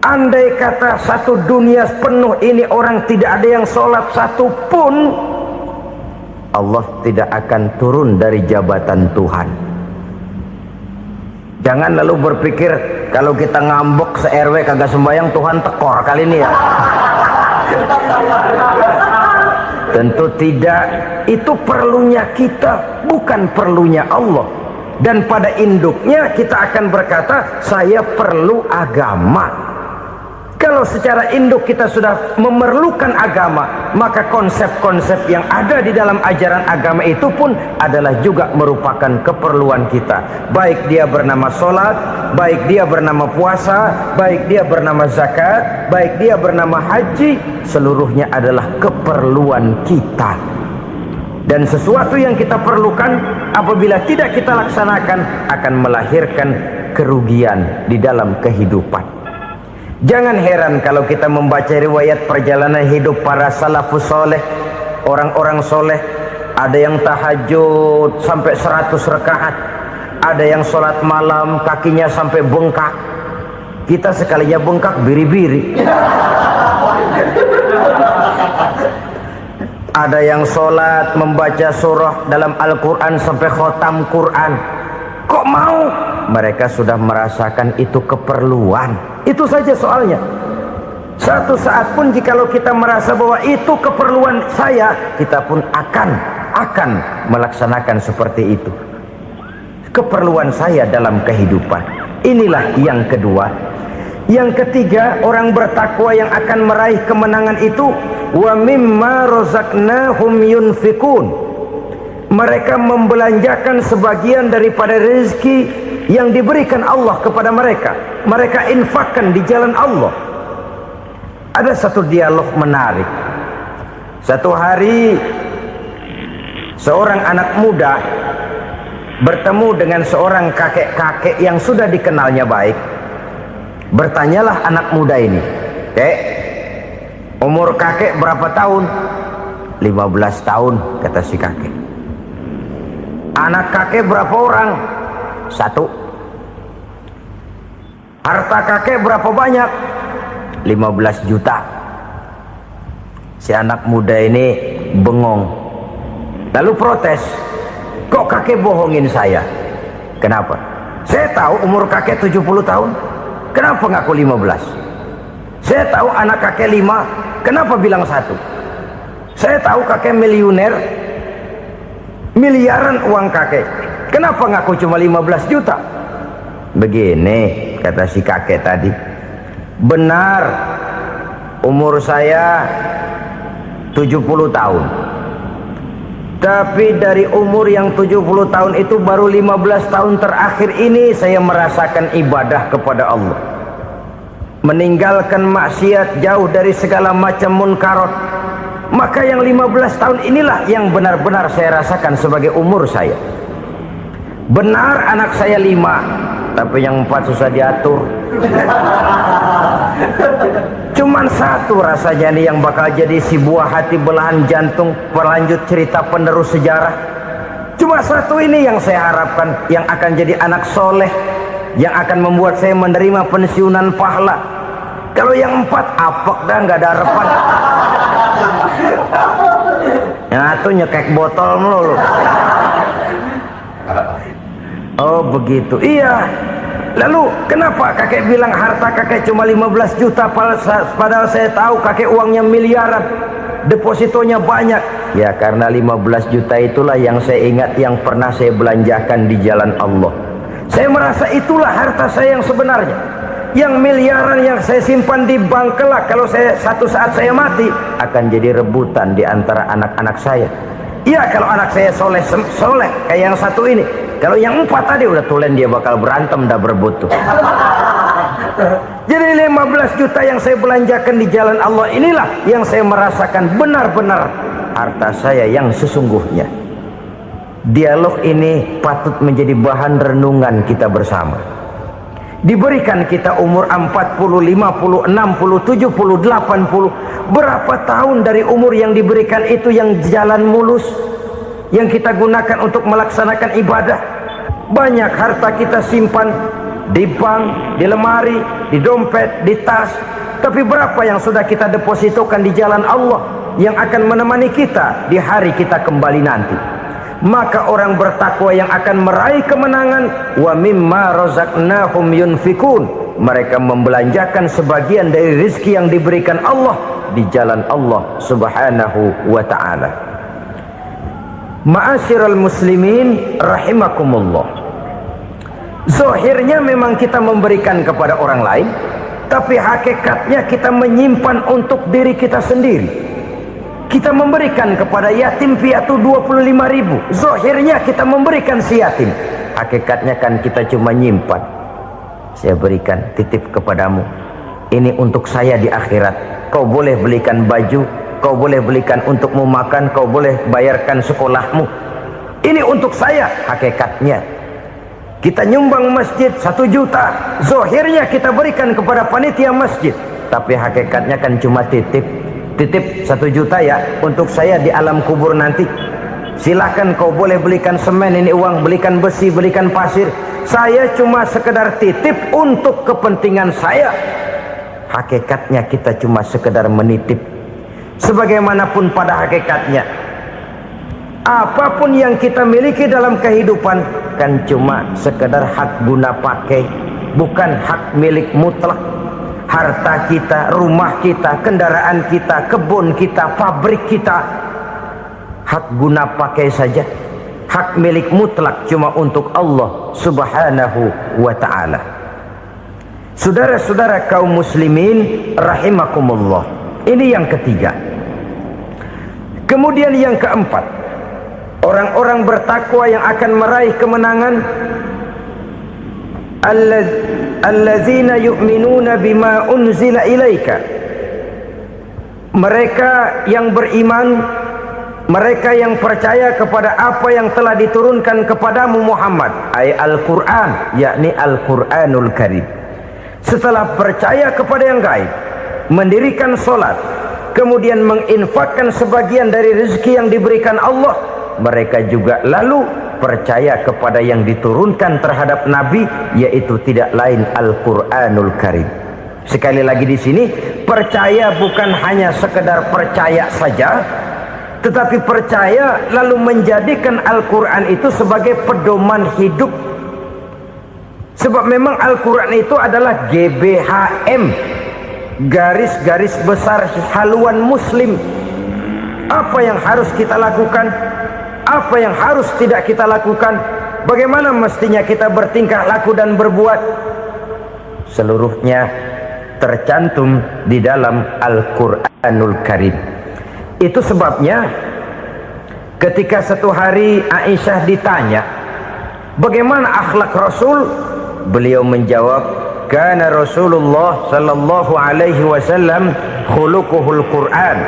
[SPEAKER 2] andai kata satu dunia penuh ini orang tidak ada yang sholat satu pun, Allah tidak akan turun dari jabatan Tuhan. Jangan lalu berpikir kalau kita ngambek se-RW kagak sembahyang Tuhan tekor kali ini ya. Tentu tidak. Itu perlunya kita, bukan perlunya Allah. Dan pada induknya kita akan berkata, saya perlu agama. Kalau secara induk kita sudah memerlukan agama, maka konsep-konsep yang ada di dalam ajaran agama itu pun adalah juga merupakan keperluan kita. Baik dia bernama sholat, baik dia bernama puasa, baik dia bernama zakat, baik dia bernama haji, seluruhnya adalah keperluan kita. Dan sesuatu yang kita perlukan apabila tidak kita laksanakan akan melahirkan kerugian di dalam kehidupan. Jangan heran kalau kita membaca riwayat perjalanan hidup para salafus soleh, orang-orang soleh. Ada yang tahajud sampai 100 rakaat, ada yang sholat malam kakinya sampai bengkak. Kita sekalinya bengkak biri-biri. Ada yang sholat membaca surah dalam Al-Quran sampai khotam Quran. Kok mau? Mereka sudah merasakan itu keperluan. Itu saja soalnya. Satu saat pun jikalau kita merasa bahwa itu keperluan saya, kita pun akan melaksanakan seperti itu. Keperluan saya dalam kehidupan. Inilah yang kedua. Yang ketiga, orang bertakwa yang akan meraih kemenangan itu, wa mimma razaqnahum yunfikun. Mereka membelanjakan sebagian daripada rezeki yang diberikan Allah kepada mereka. Mereka infakkan di jalan Allah. Ada satu dialog menarik. Satu hari seorang anak muda bertemu dengan seorang kakek-kakek yang sudah dikenalnya baik. Bertanyalah anak muda ini, "Kek, umur kakek berapa tahun?" 15 tahun, kata si kakek. "Anak kakek berapa orang?" 1. "Harta kakek berapa banyak?" 15 juta. Si anak muda ini bengong. Lalu protes, "Kok kakek bohongin saya?" "Kenapa?" "Saya tahu umur kakek 70 tahun. Kenapa ngaku 15? Saya tahu anak kakek 5. Kenapa bilang 1? Saya tahu kakek miliuner, miliaran uang kakek. Kenapa ngaku cuma 15 juta? Begini, kata si kakek tadi. Benar, umur saya 70 tahun. Tapi dari umur yang 70 tahun itu baru 15 tahun terakhir ini saya merasakan ibadah kepada Allah. Meninggalkan maksiat, jauh dari segala macam munkarat. Maka yang 15 tahun inilah yang benar-benar saya rasakan sebagai umur saya. Benar anak saya 5, tapi yang 4 susah diatur. Cuman 1 rasanya nih yang bakal jadi si buah hati belahan jantung pelanjut cerita penerus sejarah. Cuma 1 ini yang saya harapkan, yang akan jadi anak soleh, yang akan membuat saya menerima pensiunan pahala. Kalau yang 4 apek dah, nggak ada harapan. Yang 1 nyekek botol melulu. Oh begitu, iya. Lalu kenapa kakek bilang harta kakek cuma 15 juta padahal saya tahu kakek uangnya miliaran, depositonya banyak? Ya karena 15 juta itulah yang saya ingat yang pernah saya belanjakan di jalan Allah. Saya merasa itulah harta saya yang sebenarnya. Yang miliaran yang saya simpan di bank kelak kalau satu saat saya mati akan jadi rebutan di antara anak-anak saya. Iya kalau anak saya soleh kayak yang 1 ini. Kalau yang 4 tadi udah tulen dia bakal berantem dah berebut tuh. Jadi 15 juta yang saya belanjakan di jalan Allah inilah yang saya merasakan benar-benar harta saya yang sesungguhnya. Dialog ini patut menjadi bahan renungan kita bersama. Diberikan kita umur 40, 50, 60, 70, 80. Berapa tahun dari umur yang diberikan itu yang jalan mulus, yang kita gunakan untuk melaksanakan ibadah? Banyak harta kita simpan di bank, di lemari, di dompet, di tas. Tapi berapa yang sudah kita depositokan di jalan Allah yang akan menemani kita di hari kita kembali nanti? Maka orang bertakwa yang akan meraih kemenangan, wa mimma razaqnahum yunfikun, mereka membelanjakan sebagian dari rezeki yang diberikan Allah di jalan Allah Subhanahu wa ta'ala. Ma'asyiral muslimin rahimakumullah, zahirnya memang kita memberikan kepada orang lain, tapi hakikatnya kita menyimpan untuk diri kita sendiri. Kita memberikan kepada yatim piatu 25.000. Zahirnya kita memberikan si yatim, hakikatnya kan kita cuma nyimpan. Saya berikan, titip kepadamu, ini untuk saya di akhirat. Kau boleh belikan baju, kau boleh belikan untukmu makan, kau boleh bayarkan sekolahmu. Ini untuk saya. Hakikatnya kita nyumbang masjid 1 juta, zahirnya kita berikan kepada panitia masjid, tapi hakikatnya kan cuma titip 1 juta ya, untuk saya di alam kubur nanti. Silahkan kau boleh belikan semen, ini uang, belikan besi, belikan pasir. Saya cuma sekedar titip untuk kepentingan saya. Hakikatnya kita cuma sekedar menitip. Sebagaimanapun pada hakikatnya, apapun yang kita miliki dalam kehidupan kan cuma sekedar hak guna pakai, bukan hak milik mutlak. Harta kita, rumah kita, kendaraan kita, kebun kita, pabrik kita, hak guna pakai saja. Hak milik mutlak cuma untuk Allah Subhanahu wa ta'ala. Saudara-saudara kaum muslimin rahimakumullah, ini yang ketiga. Kemudian yang keempat, orang-orang bertakwa yang akan meraih kemenangan, allazina yu'minuna bima unzila ilaika, mereka yang beriman, mereka yang percaya kepada apa yang telah diturunkan kepadamu Muhammad, ay Al-Quran, yakni Al-Quranul Karim. Setelah percaya kepada yang gaib, mendirikan solat, kemudian menginfakkan sebagian dari rezeki yang diberikan Allah, mereka juga lalu percaya kepada yang diturunkan terhadap Nabi, yaitu tidak lain Al-Quranul Karim. Sekali lagi di sini, percaya bukan hanya sekedar percaya saja, tetapi percaya lalu menjadikan Al-Quran itu sebagai pedoman hidup. Sebab memang Al-Quran itu adalah GBHM, garis-garis besar haluan muslim. Apa yang harus kita lakukan, apa yang harus tidak kita lakukan, bagaimana mestinya kita bertingkah laku dan berbuat, seluruhnya tercantum di dalam Al-Quranul Karim. Itu sebabnya ketika satu hari Aisyah ditanya bagaimana akhlak Rasul, beliau menjawab, kana Rasulullah sallallahu alaihi wasallam khuluquhul Quran.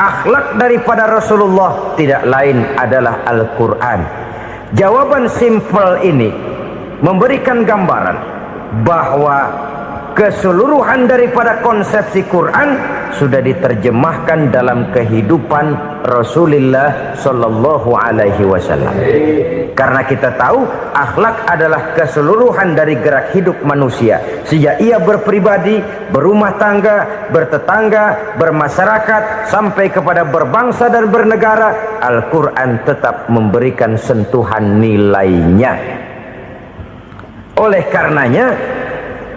[SPEAKER 2] Akhlak daripada Rasulullah tidak lain adalah Al-Quran. Jawaban simpel ini memberikan gambaran bahwa keseluruhan daripada konsepsi Quran sudah diterjemahkan dalam kehidupan Rasulullah sallallahu alaihi wasallam. Karena kita tahu akhlak adalah keseluruhan dari gerak hidup manusia. Sejak ia berpribadi, berumah tangga, bertetangga, bermasyarakat, sampai kepada berbangsa dan bernegara, Al-Quran tetap memberikan sentuhan nilainya. Oleh karenanya,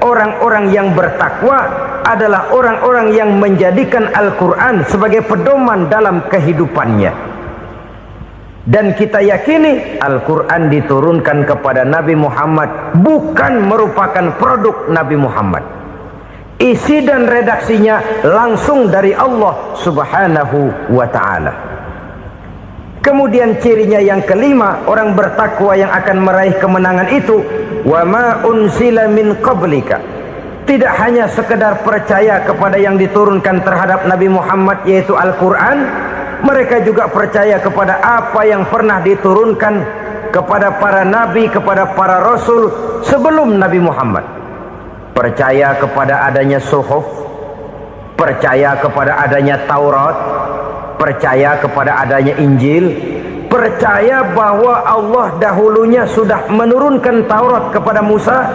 [SPEAKER 2] orang-orang yang bertakwa adalah orang-orang yang menjadikan Al-Quran sebagai pedoman dalam kehidupannya. Dan kita yakini Al-Quran diturunkan kepada Nabi Muhammad bukan merupakan produk Nabi Muhammad. Isi dan redaksinya langsung dari Allah Subhanahu wa ta'ala. Kemudian cirinya yang kelima, orang bertakwa yang akan meraih kemenangan itu, wa ma unzila min qablika. Tidak hanya sekedar percaya kepada yang diturunkan terhadap Nabi Muhammad, yaitu Al-Quran, mereka juga percaya kepada apa yang pernah diturunkan kepada para nabi, kepada para rasul sebelum Nabi Muhammad. percaya kepada adanya suhuf, percaya kepada adanya Taurat, percaya kepada adanya Injil, percaya bahwa Allah dahulunya sudah menurunkan Taurat kepada Musa,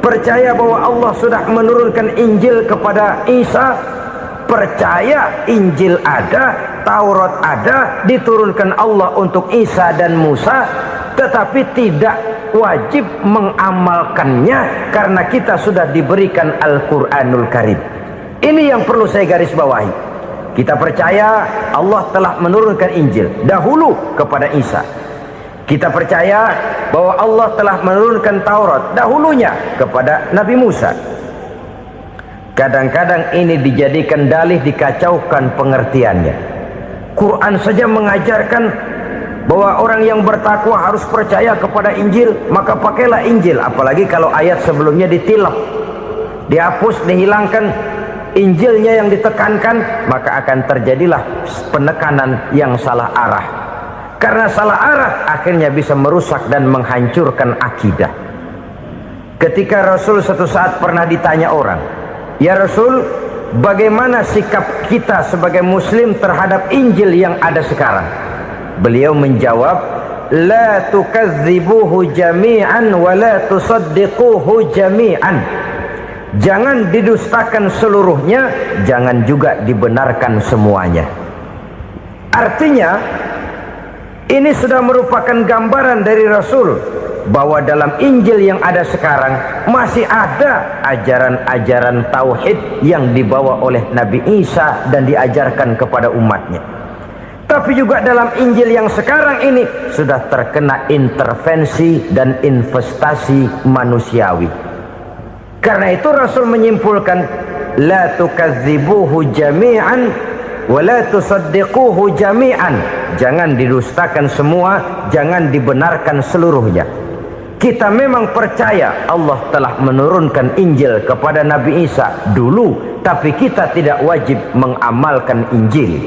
[SPEAKER 2] percaya bahwa Allah sudah menurunkan Injil kepada Isa, percaya Injil ada, Taurat ada, diturunkan Allah untuk Isa dan Musa, tetapi tidak wajib mengamalkannya karena kita sudah diberikan Al-Quranul Karim. Ini yang perlu saya garis bawahi. Kita percaya Allah telah menurunkan Injil dahulu kepada Isa. Kita percaya bahwa Allah telah menurunkan Taurat dahulunya kepada Nabi Musa. Kadang-kadang ini dijadikan dalih, dikacaukan pengertiannya. Quran saja mengajarkan bahwa orang yang bertakwa harus percaya kepada Injil, maka pakailah Injil. Apalagi kalau ayat sebelumnya ditilap, dihapus, dihilangkan, Injilnya yang ditekankan, maka akan terjadilah penekanan yang salah arah. Karena salah arah akhirnya bisa merusak dan menghancurkan akidah. Ketika Rasul suatu saat pernah ditanya orang, "Ya Rasul, bagaimana sikap kita sebagai muslim terhadap Injil yang ada sekarang?" Beliau menjawab, "La tukadzibuhu jami'an wa la tusaddiquhu jami'an." Jangan didustakan seluruhnya, jangan juga dibenarkan semuanya. Artinya, ini sudah merupakan gambaran dari Rasul bahwa dalam Injil yang ada sekarang masih ada ajaran-ajaran tauhid yang dibawa oleh Nabi Isa dan diajarkan kepada umatnya. Tapi juga dalam Injil yang sekarang ini sudah terkena intervensi dan investasi manusiawi. Karena itu Rasul menyimpulkan, la tukadzibuhu jami'an wa la tusaddiquhu jami'an. Jangan didustakan semua, jangan dibenarkan seluruhnya. Kita memang percaya Allah telah menurunkan Injil kepada Nabi Isa dulu, tapi kita tidak wajib mengamalkan Injil.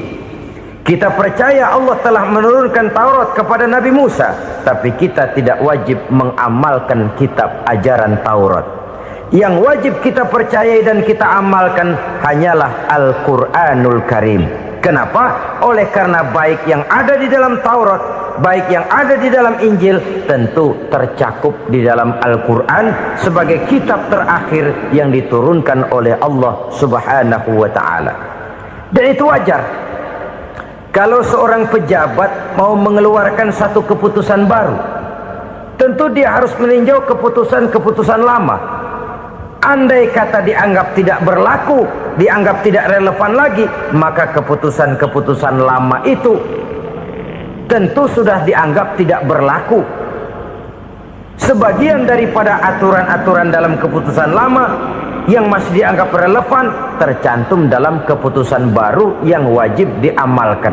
[SPEAKER 2] Kita percaya Allah telah menurunkan Taurat kepada Nabi Musa, tapi kita tidak wajib mengamalkan kitab ajaran Taurat. Yang wajib kita percayai dan kita amalkan hanyalah Al-Quranul Karim. Kenapa? Oleh karena baik yang ada di dalam Taurat, baik yang ada di dalam Injil, tentu tercakup di dalam Al-Quran sebagai kitab terakhir yang diturunkan oleh Allah Subhanahu wa Ta'ala. Dan itu wajar. Kalau seorang pejabat mau mengeluarkan satu keputusan baru, tentu dia harus meninjau keputusan-keputusan lama. Andai kata dianggap tidak berlaku, dianggap tidak relevan lagi, maka keputusan-keputusan lama itu tentu sudah dianggap tidak berlaku. Sebagian daripada aturan-aturan dalam keputusan lama yang masih dianggap relevan tercantum dalam keputusan baru yang wajib diamalkan.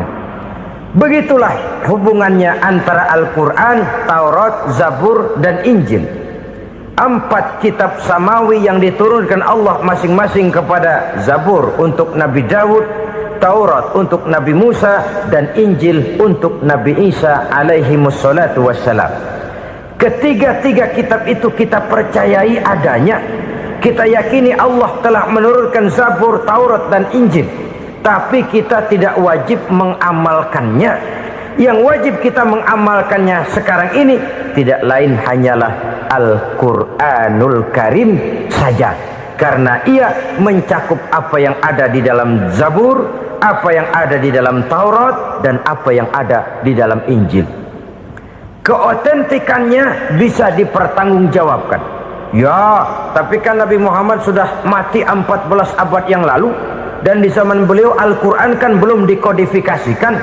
[SPEAKER 2] Begitulah hubungannya antara Al-Quran, Taurat, Zabur, dan Injil. 4 kitab samawi yang diturunkan Allah masing-masing kepada Zabur untuk Nabi Daud, Taurat untuk Nabi Musa, dan Injil untuk Nabi Isa alaihi wassalatu wassalam. Ketiga-tiga kitab itu kita percayai adanya. Kita yakini Allah telah menurunkan Zabur, Taurat, dan Injil, tapi kita tidak wajib mengamalkannya. Yang wajib kita mengamalkannya sekarang ini tidak lain hanyalah Al-Quranul Karim saja, karena ia mencakup apa yang ada di dalam Zabur, apa yang ada di dalam Taurat, dan apa yang ada di dalam Injil. Keotentikannya bisa dipertanggungjawabkan. Ya, tapi kan Nabi Muhammad sudah mati 14 abad yang lalu, dan di zaman beliau Al-Quran kan belum dikodifikasikan,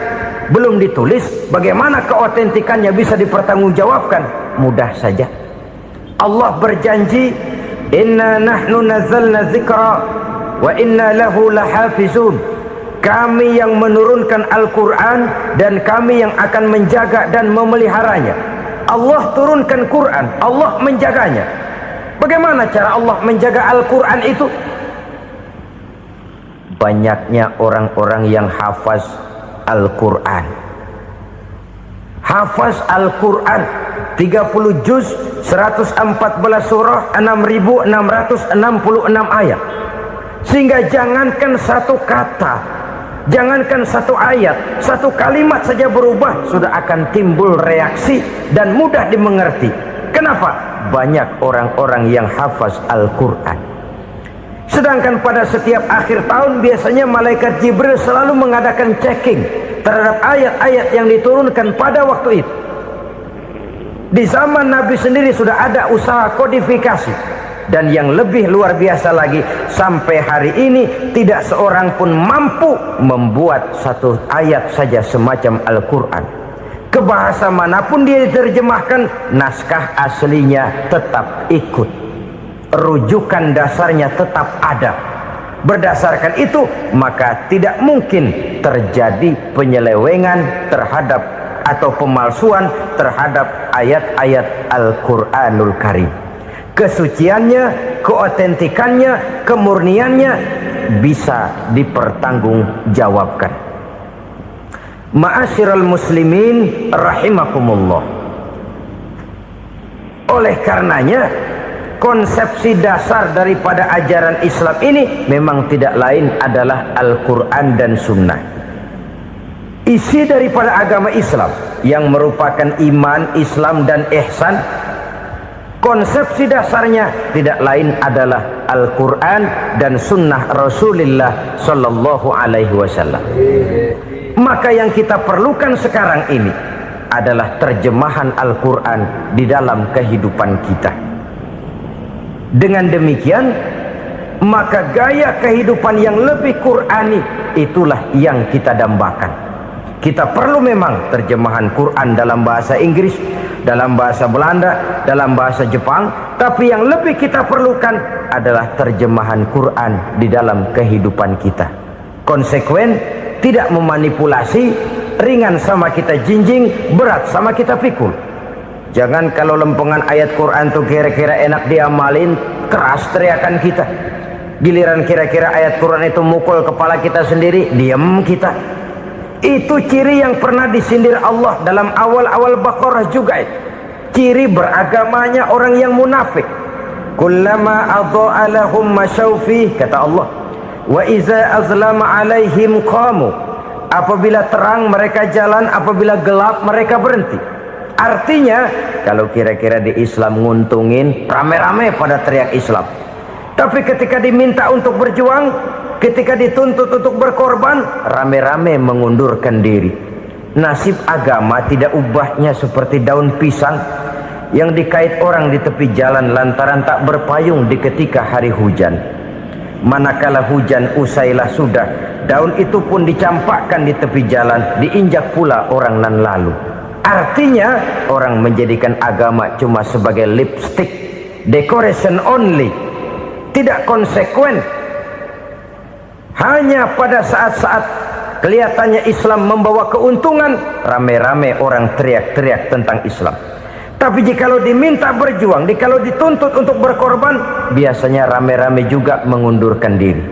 [SPEAKER 2] belum ditulis. Bagaimana keotentikannya bisa dipertanggungjawabkan? Mudah saja. Allah berjanji, "Inna nahnu nazzalna dzikra wa inna lahu lahafizun." Kami yang menurunkan Al-Quran dan kami yang akan menjaga dan memeliharanya. Allah turunkan Quran, Allah menjaganya. Bagaimana cara Allah menjaga Al-Quran itu? Banyaknya orang-orang yang hafaz Al-Quran. Hafaz Al-Quran. 30 juz, 114 surah, 6.666 ayat. Sehingga jangankan satu kata, jangankan satu ayat, satu kalimat saja berubah sudah akan timbul reaksi dan mudah dimengerti. Kenapa? Banyak orang-orang yang hafaz Al-Quran. Sedangkan pada setiap akhir tahun biasanya malaikat Jibril selalu mengadakan checking terhadap ayat-ayat yang diturunkan pada waktu itu. Di zaman Nabi sendiri sudah ada usaha kodifikasi. Dan yang lebih luar biasa lagi, sampai hari ini tidak seorang pun mampu membuat satu ayat saja semacam Al-Quran. Ke bahasa manapun dia diterjemahkan, naskah aslinya tetap ikut, rujukan dasarnya tetap ada. Berdasarkan itu, maka tidak mungkin terjadi penyelewengan terhadap atau pemalsuan terhadap ayat-ayat Al-Quranul Karim. Kesuciannya, keotentikannya, kemurniannya bisa dipertanggungjawabkan. Ma'asyiral muslimin rahimakumullah. Oleh karenanya, konsepsi dasar daripada ajaran Islam ini memang tidak lain adalah Al-Quran dan Sunnah. Isi daripada agama Islam yang merupakan iman, Islam dan ihsan, konsepsi dasarnya tidak lain adalah Al-Quran dan Sunnah Rasulullah Sallallahu Alaihi Wasallam. Maka yang kita perlukan sekarang ini adalah terjemahan Al-Quran di dalam kehidupan kita. Dengan demikian, maka gaya kehidupan yang lebih Qurani itulah yang kita dambakan. Kita perlu memang terjemahan Quran dalam bahasa Inggris, dalam bahasa Belanda, dalam bahasa Jepang, tapi yang lebih kita perlukan adalah terjemahan Quran di dalam kehidupan kita. Konsekuen, tidak memanipulasi, ringan sama kita jinjing, berat sama kita pikul. Jangan kalau lempengan ayat Quran tuh kira-kira enak diamalin, keras teriakan kita. Giliran kira-kira ayat Quran itu mukul kepala kita sendiri, diam kita. Itu ciri yang pernah disindir Allah dalam awal-awal Baqarah juga. Ciri beragamanya orang yang munafik. Kullama adha'a lahum masyawfih, kata Allah. Wa iza azlama alaihim qamu. Apabila terang mereka jalan, apabila gelap mereka berhenti. Artinya, kalau kira-kira di Islam nguntungin, rame-rame pada teriak Islam. Tapi ketika diminta untuk berjuang, ketika dituntut untuk berkorban, rame-rame mengundurkan diri. Nasib agama tidak ubahnya seperti daun pisang yang dikait orang di tepi jalan lantaran tak berpayung di ketika hari hujan. Manakala hujan usailah sudah, daun itu pun dicampakkan di tepi jalan, diinjak pula orang nan lalu. Artinya, orang menjadikan agama cuma sebagai lipstick, decoration only, tidak konsekuen. Hanya pada saat-saat kelihatannya Islam membawa keuntungan, rame-rame orang teriak-teriak tentang Islam. Tapi jikalau diminta berjuang, jikalau dituntut untuk berkorban, biasanya rame-rame juga mengundurkan diri.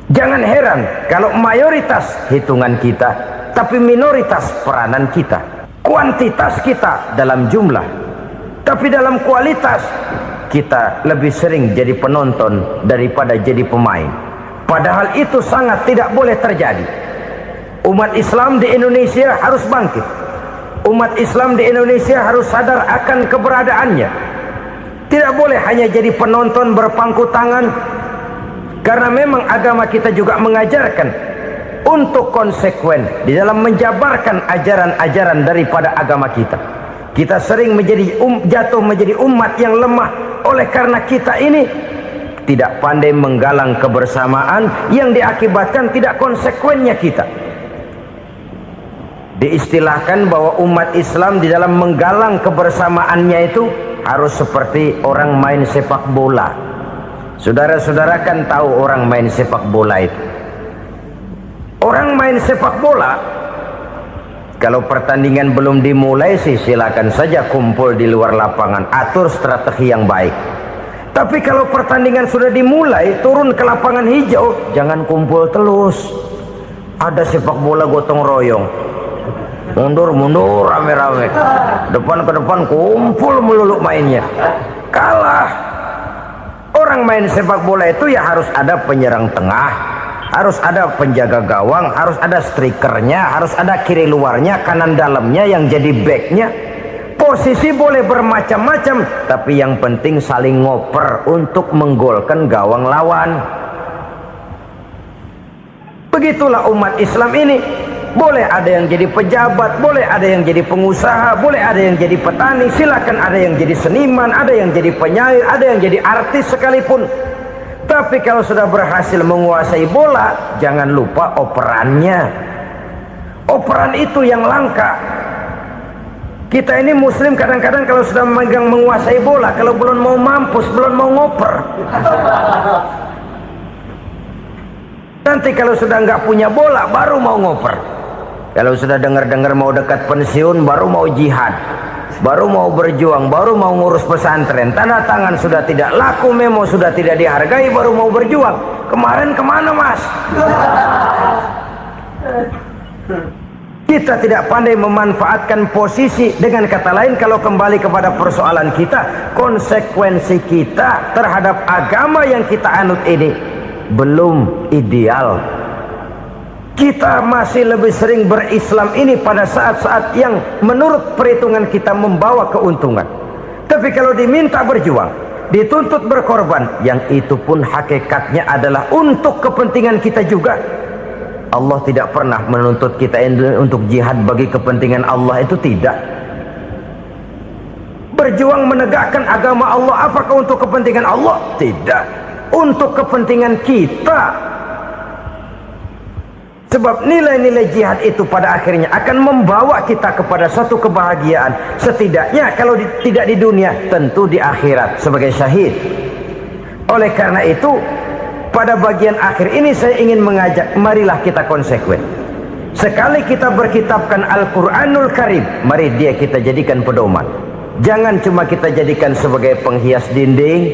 [SPEAKER 2] Jangan heran kalau mayoritas hitungan kita, tapi minoritas peranan kita. Kuantitas kita dalam jumlah, tapi dalam kualitas kita lebih sering jadi penonton daripada jadi pemain. Padahal itu sangat tidak boleh terjadi. Umat Islam di Indonesia harus bangkit. Umat Islam di Indonesia harus sadar akan keberadaannya. Tidak boleh hanya jadi penonton berpangku tangan. Karena memang agama kita juga mengajarkan untuk konsekuen di dalam menjabarkan ajaran-ajaran daripada agama kita. Kita sering menjadi jatuh menjadi umat yang lemah oleh karena kita ini tidak pandai menggalang kebersamaan yang diakibatkan tidak konsekuennya kita. Diistilahkan bahwa umat Islam di dalam menggalang kebersamaannya itu harus seperti orang main sepak bola. Saudara-saudara kan tahu orang main sepak bola itu. Orang main sepak bola, kalau pertandingan belum dimulai sih silakan saja kumpul di luar lapangan, atur strategi yang baik. Tapi kalau pertandingan sudah dimulai, turun ke lapangan hijau, jangan kumpul terus. Ada sepak bola gotong royong. mundur rame-rame, depan ke depan kumpul melulu mainnya. Kalah. Orang main sepak bola itu ya harus ada penyerang tengah, harus ada penjaga gawang, harus ada strikernya, harus ada kiri luarnya, kanan dalamnya yang jadi backnya. Posisi boleh bermacam-macam, tapi yang penting saling ngoper untuk menggolkan gawang lawan. Begitulah umat Islam ini. Boleh ada yang jadi pejabat, boleh ada yang jadi pengusaha, boleh ada yang jadi petani, silakan ada yang jadi seniman, ada yang jadi penyair, ada yang jadi artis sekalipun. Tapi kalau sudah berhasil menguasai bola, jangan lupa operannya. Operan itu yang langka. Kita ini muslim kadang-kadang kalau sudah memegang menguasai bola, kalau belum mau mampus, belum mau ngoper. Nanti kalau sudah nggak punya bola, baru mau ngoper. Kalau sudah dengar-dengar mau dekat pensiun, baru mau jihad, baru mau berjuang, baru mau ngurus pesantren. Tanda tangan sudah tidak laku, memo sudah tidak dihargai, baru mau berjuang. Kemarin kemana mas? Kita tidak pandai memanfaatkan posisi. Dengan kata lain, kalau kembali kepada persoalan kita, konsekuensi kita terhadap agama yang kita anut ini belum ideal. Kita masih lebih sering berislam ini pada saat-saat yang menurut perhitungan kita membawa keuntungan. Tapi kalau diminta berjuang, dituntut berkorban, yang itu pun hakikatnya adalah untuk kepentingan kita juga. Allah tidak pernah menuntut kita untuk jihad bagi kepentingan Allah, itu tidak. Berjuang menegakkan agama Allah, apakah untuk kepentingan Allah? Tidak. Untuk kepentingan kita. Sebab nilai-nilai jihad itu pada akhirnya akan membawa kita kepada suatu kebahagiaan. Setidaknya kalau tidak di dunia, tentu di akhirat sebagai syahid. Oleh karena itu, pada bagian akhir ini saya ingin mengajak, marilah kita konsekuen. Sekali kita berkitabkan Al-Quranul Karim, mari dia kita jadikan pedoman. Jangan cuma kita jadikan sebagai penghias dinding,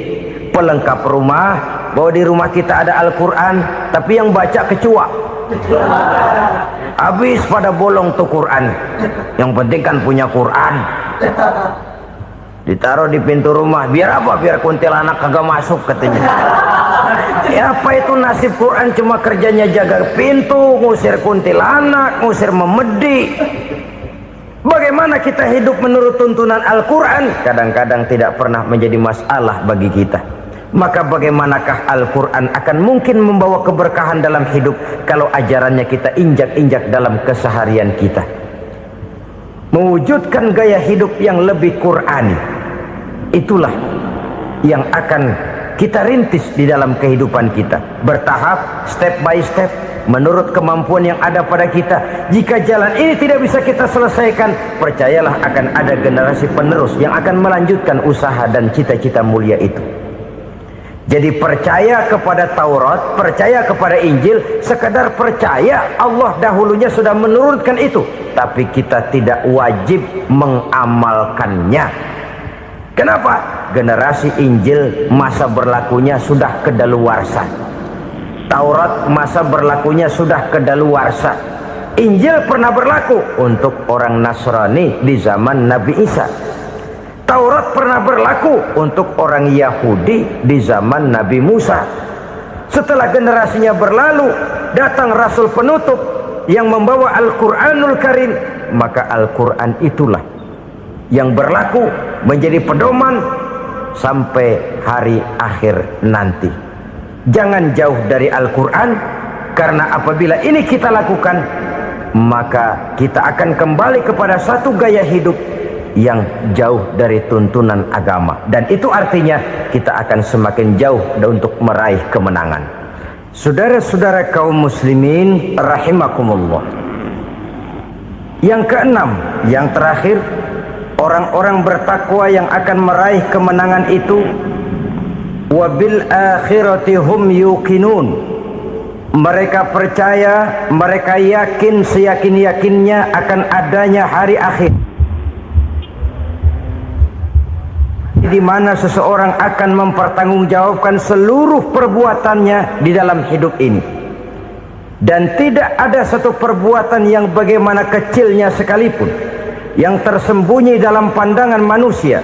[SPEAKER 2] pelengkap rumah, bahwa di rumah kita ada Al-Quran, tapi yang baca kecoa. Habis pada bolong tuh Quran. Yang penting kan punya Quran. Ditaruh di pintu rumah. Biar apa? Biar kuntilanak kagak masuk katanya. Ya apa itu nasib Quran? Cuma kerjanya jaga pintu, ngusir kuntilanak, ngusir memedi. Bagaimana kita hidup menurut tuntunan Al-Quran? Kadang-kadang tidak pernah menjadi masalah bagi kita. Maka bagaimanakah Al-Quran akan mungkin membawa keberkahan dalam hidup kalau ajarannya kita injak-injak dalam keseharian kita? Mewujudkan gaya hidup yang lebih Qurani, itulah yang akan kita rintis di dalam kehidupan kita. Bertahap, step by step, menurut kemampuan yang ada pada kita. Jika jalan ini tidak bisa kita selesaikan, percayalah akan ada generasi penerus yang akan melanjutkan usaha dan cita-cita mulia itu. Jadi percaya kepada Taurat, percaya kepada Injil, sekedar percaya Allah dahulunya sudah menurunkan itu, tapi kita tidak wajib mengamalkannya. Kenapa? Generasi Injil masa berlakunya sudah kedaluarsa. Taurat masa berlakunya sudah kedaluarsa. Injil pernah berlaku untuk orang Nasrani di zaman Nabi Isa. Taurat pernah berlaku untuk orang Yahudi di zaman Nabi Musa. Setelah generasinya berlalu, datang Rasul penutup yang membawa Al-Quranul Karim. Maka Al-Quran itulah yang berlaku menjadi pedoman sampai hari akhir nanti. Jangan jauh dari Al-Quran, karena apabila ini kita lakukan, maka kita akan kembali kepada satu gaya hidup yang jauh dari tuntunan agama, dan itu artinya kita akan semakin jauh untuk meraih kemenangan. Saudara-saudara kaum muslimin rahimakumullah. Yang keenam, yang terakhir, orang-orang bertakwa yang akan meraih kemenangan itu wabil akhirati hum yuqinun. Mereka percaya, mereka yakin seyakin-yakinnya akan adanya hari akhir, di mana seseorang akan mempertanggungjawabkan seluruh perbuatannya di dalam hidup ini. Dan tidak ada satu perbuatan yang bagaimana kecilnya sekalipun yang tersembunyi dalam pandangan manusia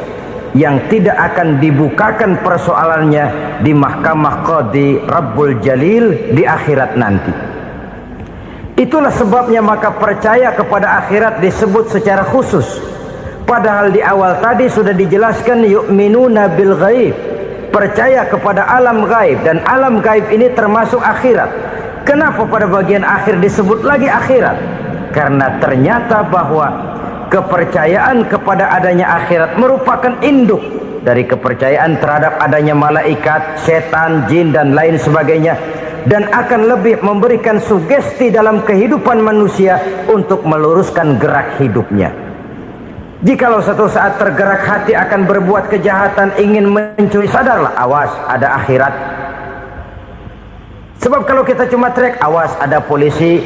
[SPEAKER 2] yang tidak akan dibukakan persoalannya di mahkamah Qadi Rabbul Jalil di akhirat nanti. Itulah sebabnya maka percaya kepada akhirat disebut secara khusus. Padahal di awal tadi sudah dijelaskan yu'minuna bil ghaib, percaya kepada alam gaib, dan alam gaib ini termasuk akhirat. Kenapa pada bagian akhir disebut lagi akhirat? Karena ternyata bahwa kepercayaan kepada adanya akhirat merupakan induk dari kepercayaan terhadap adanya malaikat, setan, jin dan lain sebagainya, dan akan lebih memberikan sugesti dalam kehidupan manusia untuk meluruskan gerak hidupnya. Jikalau satu saat tergerak hati akan berbuat kejahatan, ingin mencuri, sadarlah, awas ada akhirat. Sebab kalau kita cuma teriak awas ada polisi,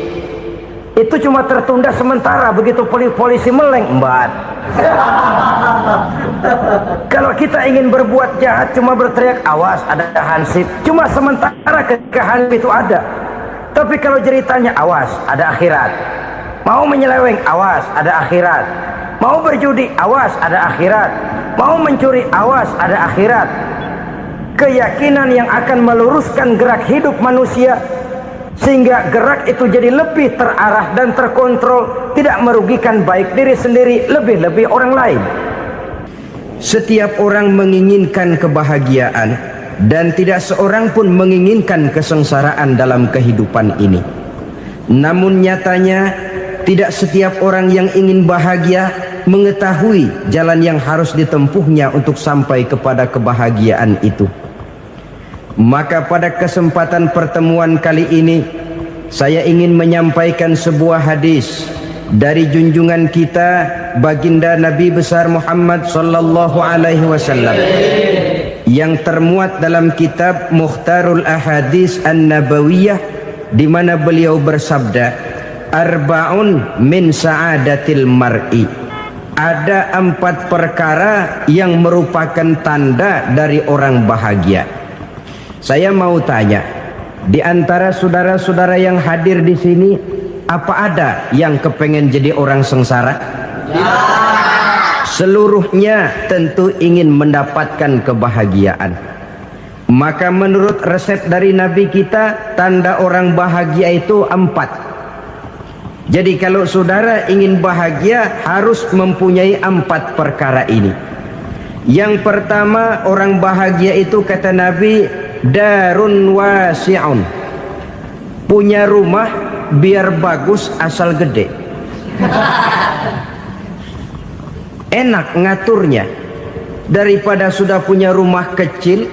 [SPEAKER 2] itu cuma tertunda sementara, begitu polisi meleng embat. Kalau kita ingin berbuat jahat cuma berteriak awas ada hansip, cuma sementara ketika hansip itu ada. Tapi kalau ceritanya awas ada akhirat, mau menyeleweng awas ada akhirat, mau berjudi awas ada akhirat, mau mencuri awas ada akhirat. Keyakinan yang akan meluruskan gerak hidup manusia sehingga gerak itu jadi lebih terarah dan terkontrol, tidak merugikan baik diri sendiri, lebih-lebih orang lain.
[SPEAKER 1] Setiap orang menginginkan kebahagiaan dan tidak seorang pun menginginkan kesengsaraan dalam kehidupan ini. Namun nyatanya tidak setiap orang yang ingin bahagia mengetahui jalan yang harus ditempuhnya untuk sampai kepada kebahagiaan itu. Maka pada kesempatan pertemuan kali ini saya ingin menyampaikan sebuah hadis dari junjungan kita baginda Nabi besar Muhammad sallallahu alaihi wasallam yang termuat dalam kitab Mukhtarul Ahadits An-Nabawiyah, di mana beliau bersabda, arba'un min sa'adatil mar'i, ada 4 perkara yang merupakan tanda dari orang bahagia. Saya mau tanya, di antara saudara-saudara yang hadir di sini, apa ada yang kepengen jadi orang sengsara? Ya. Seluruhnya tentu ingin mendapatkan kebahagiaan. Maka menurut resep dari Nabi kita, tanda orang bahagia itu 4. Jadi kalau saudara ingin bahagia harus mempunyai 4 perkara ini. Yang pertama, orang bahagia itu kata Nabi, darun wasi'un, punya rumah biar bagus asal gede, enak ngaturnya, daripada sudah punya rumah kecil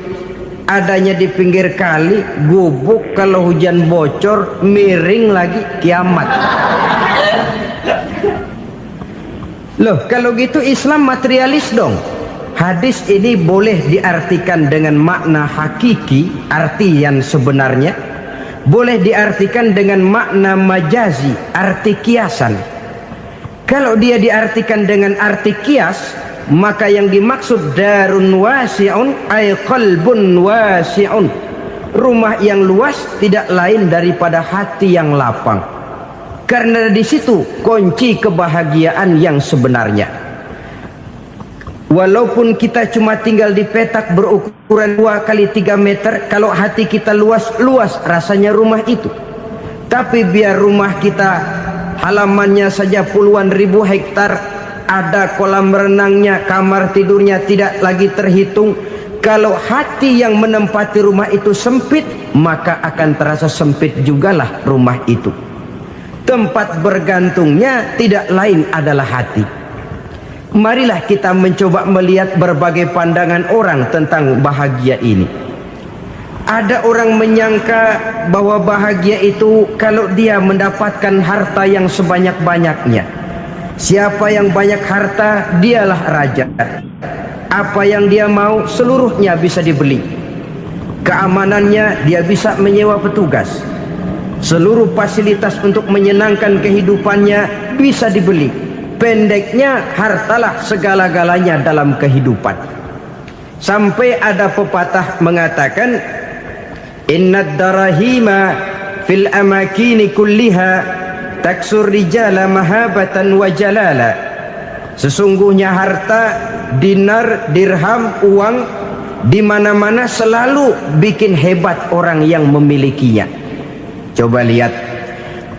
[SPEAKER 1] adanya di pinggir kali, gubuk, kalau hujan bocor miring lagi, kiamat. Loh, kalau gitu Islam materialis dong. Hadis ini boleh diartikan dengan makna hakiki, arti yang sebenarnya, boleh diartikan dengan makna majazi, arti kiasan. Kalau dia diartikan dengan arti kias, maka yang dimaksud darun wasi'un ay qalbun wasi'un, rumah yang luas tidak lain daripada hati yang lapang. Karena di situ kunci kebahagiaan yang sebenarnya. Walaupun kita cuma tinggal di petak berukuran 2 kali 3 meter, kalau hati kita luas rasanya rumah itu. Tapi biar rumah kita halamannya saja puluhan ribu hektar, ada kolam renangnya, kamar tidurnya tidak lagi terhitung, kalau hati yang menempati rumah itu sempit, maka akan terasa sempit jugalah rumah itu. Tempat bergantungnya tidak lain adalah hati. Marilah kita mencoba melihat berbagai pandangan orang tentang bahagia ini. Ada orang menyangka bahwa bahagia itu kalau dia mendapatkan harta yang sebanyak-banyaknya. Siapa yang banyak harta, dialah raja. Apa yang dia mau seluruhnya bisa dibeli. Keamanannya dia bisa menyewa petugas. Seluruh fasilitas untuk menyenangkan kehidupannya bisa dibeli. Pendeknya, hartalah segala-galanya dalam kehidupan. Sampai ada pepatah mengatakan, innad darahima
[SPEAKER 2] fil amakini kulliha taksur rijala mahabatan wa jalala. Sesungguhnya harta, dinar, dirham, uang di mana-mana selalu bikin hebat orang yang memilikinya. Coba lihat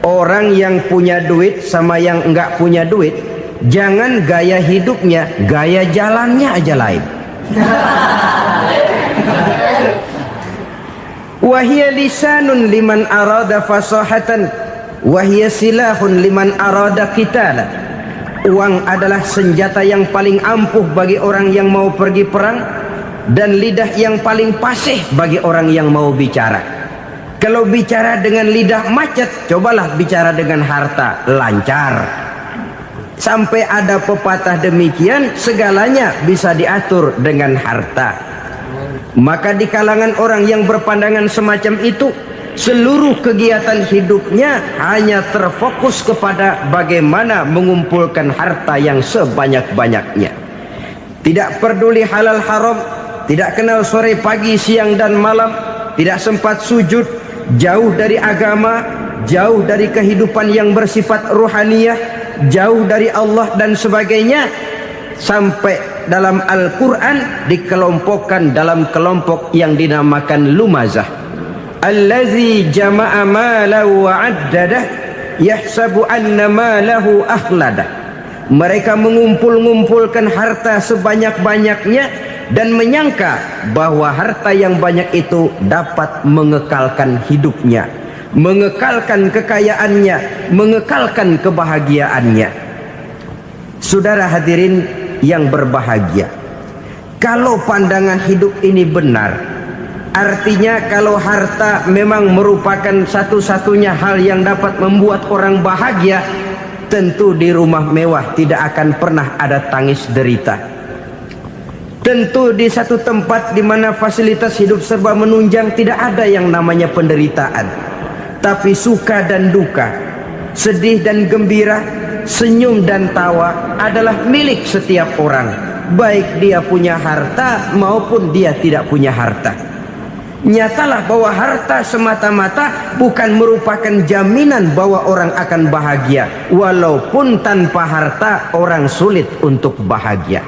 [SPEAKER 2] orang yang punya duit sama yang enggak punya duit, jangan gaya hidupnya, gaya jalannya aja lain. Wahia lisanun liman arada fasahatan, wahia silahun liman arada qitala. Uang adalah senjata yang paling ampuh bagi orang yang mau pergi perang, dan lidah yang paling fasih bagi orang yang mau bicara. Kalau bicara dengan lidah macet, cobalah bicara dengan harta, lancar. Sampai ada pepatah demikian, segalanya bisa diatur dengan harta. Maka di kalangan orang yang berpandangan semacam itu, seluruh kegiatan hidupnya hanya terfokus kepada bagaimana mengumpulkan harta yang sebanyak-banyaknya. Tidak peduli halal haram, tidak kenal sore pagi siang dan malam, tidak sempat sujud, jauh dari agama, jauh dari kehidupan yang bersifat ruhaniyah, jauh dari Allah dan sebagainya. Sampai dalam Al-Quran dikelompokkan dalam kelompok yang dinamakan lumazah. Allazi jama'a malahu wa addadah yahsabu anna malahu akhladah. Mereka mengumpul-ngumpulkan harta sebanyak-banyaknya dan menyangka bahwa harta yang banyak itu dapat mengekalkan hidupnya, mengekalkan kekayaannya, mengekalkan kebahagiaannya. Saudara hadirin yang berbahagia, kalau pandangan hidup ini benar, artinya kalau harta memang merupakan satu-satunya hal yang dapat membuat orang bahagia, tentu di rumah mewah tidak akan pernah ada tangis derita. Tentu di satu tempat di mana fasilitas hidup serba menunjang tidak ada yang namanya penderitaan. Tapi suka dan duka, sedih dan gembira, senyum dan tawa adalah milik setiap orang, baik dia punya harta maupun dia tidak punya harta. Nyatalah bahwa harta semata-mata bukan merupakan jaminan bahwa orang akan bahagia, walaupun tanpa harta orang sulit untuk bahagia.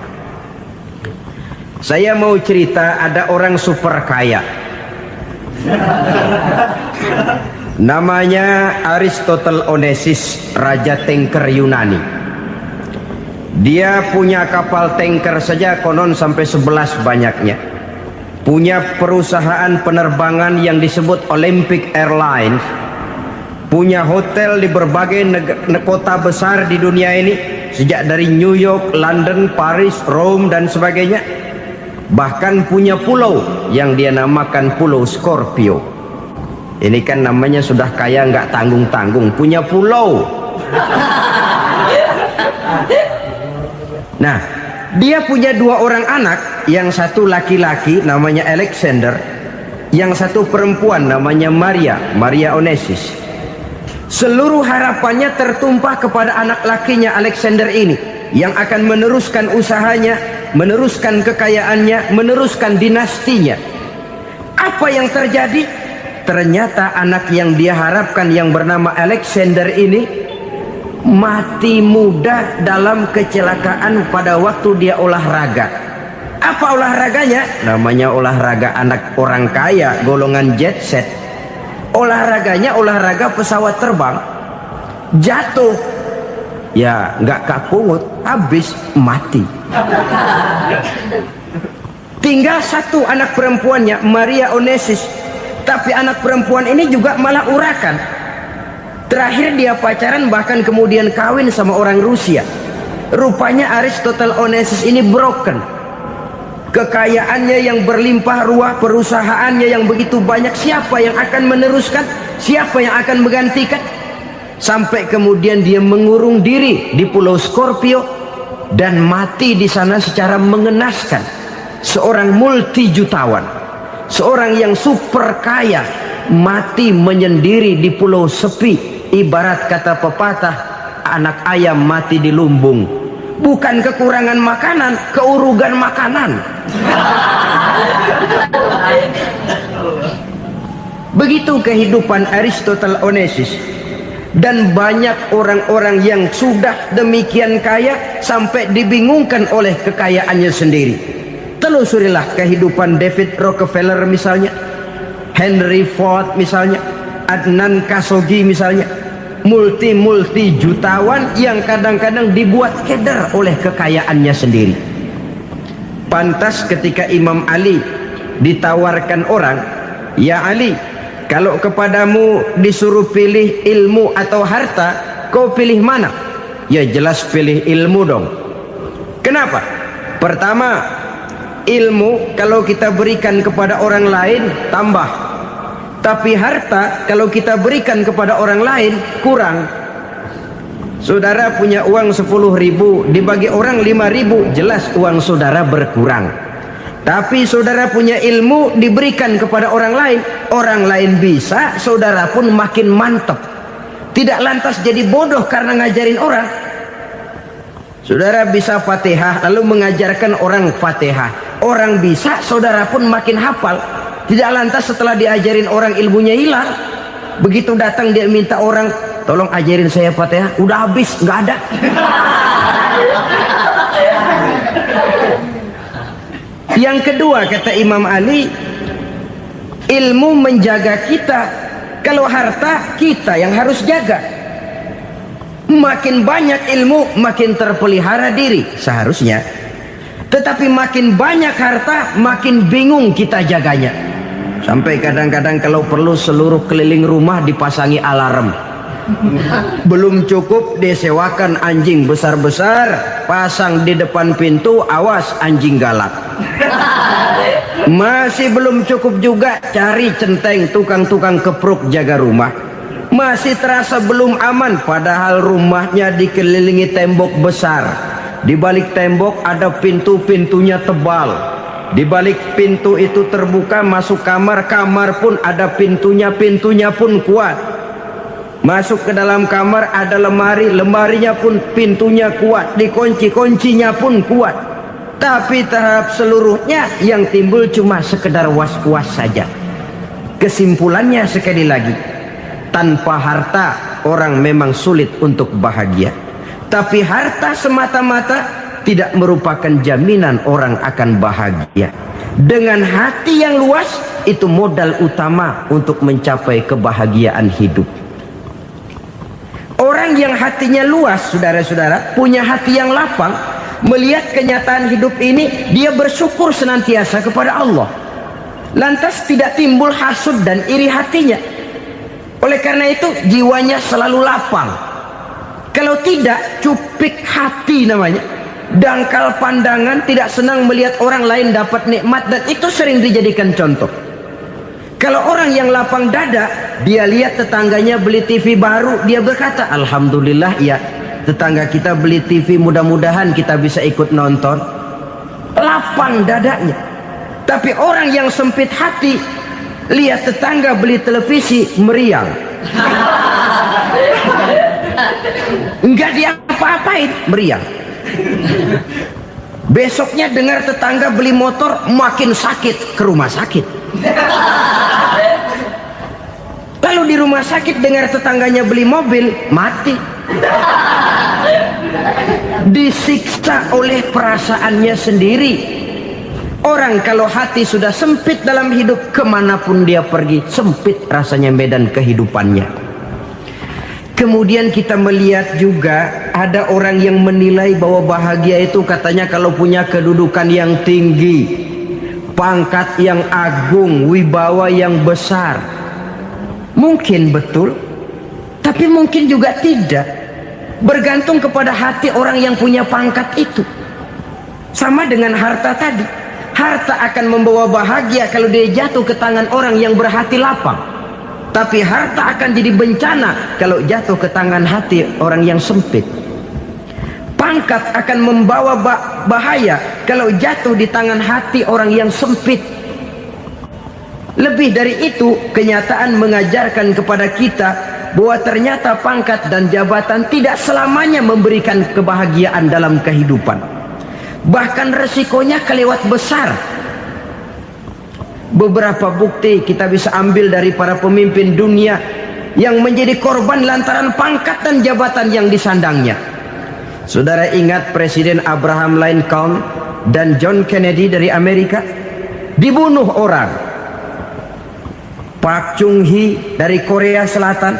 [SPEAKER 2] Saya mau cerita, ada orang super kaya, namanya Aristotle Onesimus, raja tanker Yunani. Dia punya kapal tanker saja konon sampai 11 banyaknya. Punya perusahaan penerbangan yang disebut Olympic Airlines. Punya hotel di berbagai kota besar di dunia ini, sejak dari New York, London, Paris, Rome dan sebagainya. Bahkan punya pulau yang dia namakan Pulau Scorpio. Ini kan namanya sudah kaya nggak tanggung-tanggung, punya pulau. Nah, dia punya 2 orang anak, yang satu laki-laki namanya Alexander, yang satu perempuan namanya Maria Onesimus. Seluruh harapannya tertumpah kepada anak lakinya Alexander ini, yang akan meneruskan usahanya, meneruskan kekayaannya, meneruskan dinastinya. Apa yang terjadi? Ternyata anak yang dia harapkan yang bernama Alexander ini mati muda dalam kecelakaan pada waktu dia olahraga. Apa olahraganya? Namanya olahraga anak orang kaya, golongan jet set. Olahraganya olahraga pesawat terbang. Jatuh, ya nggak kapungut, habis mati. Tinggal satu anak perempuannya, Maria Onesimus. Tapi anak perempuan ini juga malah urakan. Terakhir dia pacaran, bahkan kemudian kawin sama orang Rusia. Rupanya Aristotle Onesimus ini broken. Kekayaannya yang berlimpah ruah, perusahaannya yang begitu banyak, siapa yang akan meneruskan? Siapa yang akan menggantikan? Sampai kemudian dia mengurung diri di Pulau Scorpio dan mati di sana secara mengenaskan. Seorang multi jutawan, seorang yang super kaya, mati menyendiri di pulau sepi. Ibarat kata pepatah, anak ayam mati di lumbung. Bukan kekurangan makanan, keurugan makanan.
[SPEAKER 1] Begitu kehidupan Aristotle Onassis. Dan banyak orang-orang yang sudah demikian kaya sampai dibingungkan oleh kekayaannya sendiri. Telusurilah kehidupan David Rockefeller misalnya, Henry Ford misalnya, Adnan Khashoggi misalnya, multi jutawan yang kadang-kadang dibuat keder oleh kekayaannya sendiri. Pantas ketika Imam Ali ditawarkan orang, "Ya Ali, kalau kepadamu disuruh pilih ilmu atau harta, kau pilih mana?" Ya jelas pilih ilmu dong. Kenapa? Pertama, ilmu kalau kita berikan kepada orang lain tambah. Tapi harta kalau kita berikan kepada orang lain kurang. Saudara punya uang 10.000, dibagi orang 5.000, jelas uang saudara berkurang. Tapi saudara punya ilmu diberikan kepada orang lain bisa, saudara pun makin mantap. Tidak lantas jadi bodoh karena ngajarin orang. Saudara bisa Fatihah lalu mengajarkan orang Fatihah. Orang bisa, saudara pun makin hafal. Tidak lantas setelah diajarin orang ilmunya hilang. Begitu datang dia minta orang, "Tolong ajarin saya Fatihah." Udah habis, nggak ada. Yang kedua kata Imam Ali, ilmu menjaga kita. Kalau harta kita yang harus jaga. Makin banyak ilmu makin terpelihara diri seharusnya. Tetapi makin banyak harta makin bingung kita jaganya. Sampai kadang-kadang kalau perlu seluruh keliling rumah dipasangi alarm. Belum cukup disewakan anjing besar-besar, pasang di depan pintu, awas anjing galak. Masih belum cukup juga cari centeng tukang-tukang kepruk jaga rumah. Masih terasa belum aman padahal rumahnya dikelilingi tembok besar. Di balik tembok ada pintu-pintunya tebal. Di balik pintu itu terbuka masuk kamar, kamar pun ada pintunya, pintunya pun kuat. Masuk ke dalam kamar ada lemari, lemarinya pun pintunya kuat, dikunci, kuncinya pun kuat. Tapi tahap seluruhnya yang timbul cuma sekedar was-was saja. Kesimpulannya sekali lagi, tanpa harta orang memang sulit untuk bahagia. Tapi harta semata-mata tidak merupakan jaminan orang akan bahagia. Dengan hati yang luas, itu modal utama untuk mencapai kebahagiaan hidup. Orang yang hatinya luas, saudara-saudara, punya hati yang lapang, melihat kenyataan hidup ini, dia bersyukur senantiasa kepada Allah. Lantas tidak timbul hasud dan iri hatinya. Oleh karena itu, jiwanya selalu lapang. Kalau tidak, cupik hati namanya. Dangkal pandangan, tidak senang melihat orang lain dapat nikmat, dan itu sering dijadikan contoh. Kalau orang yang lapang dada, dia lihat tetangganya beli TV baru, dia berkata, "Alhamdulillah ya, tetangga kita beli TV, mudah-mudahan kita bisa ikut nonton." Lapang dadanya. Tapi orang yang sempit hati, lihat tetangga beli televisi, meriang. Enggak diapa-apain, meriang. Besoknya dengar tetangga beli motor, makin sakit, ke rumah sakit. Lalu di rumah sakit dengar tetangganya beli mobil, mati. Disiksa oleh perasaannya sendiri. Orang kalau hati sudah sempit dalam hidup, kemanapun dia pergi, sempit rasanya medan kehidupannya. Kemudian kita melihat juga ada orang yang menilai bahwa bahagia itu katanya kalau punya kedudukan yang tinggi, pangkat yang agung, wibawa yang besar. Mungkin betul, tapi mungkin juga tidak. Bergantung kepada hati orang yang punya pangkat itu. Sama dengan harta tadi. Harta akan membawa bahagia kalau dia jatuh ke tangan orang yang berhati lapang. Tapi harta akan jadi bencana kalau jatuh ke tangan hati orang yang sempit. Pangkat akan membawa bahaya kalau jatuh di tangan hati orang yang sempit. Lebih dari itu, kenyataan mengajarkan kepada kita bahwa ternyata pangkat dan jabatan tidak selamanya memberikan kebahagiaan dalam kehidupan. Bahkan resikonya kelewat besar. Beberapa bukti kita bisa ambil dari para pemimpin dunia yang menjadi korban lantaran pangkat dan jabatan yang disandangnya. Saudara ingat Presiden Abraham Lincoln dan John Kennedy dari Amerika dibunuh orang. Park Chung-hee dari Korea Selatan,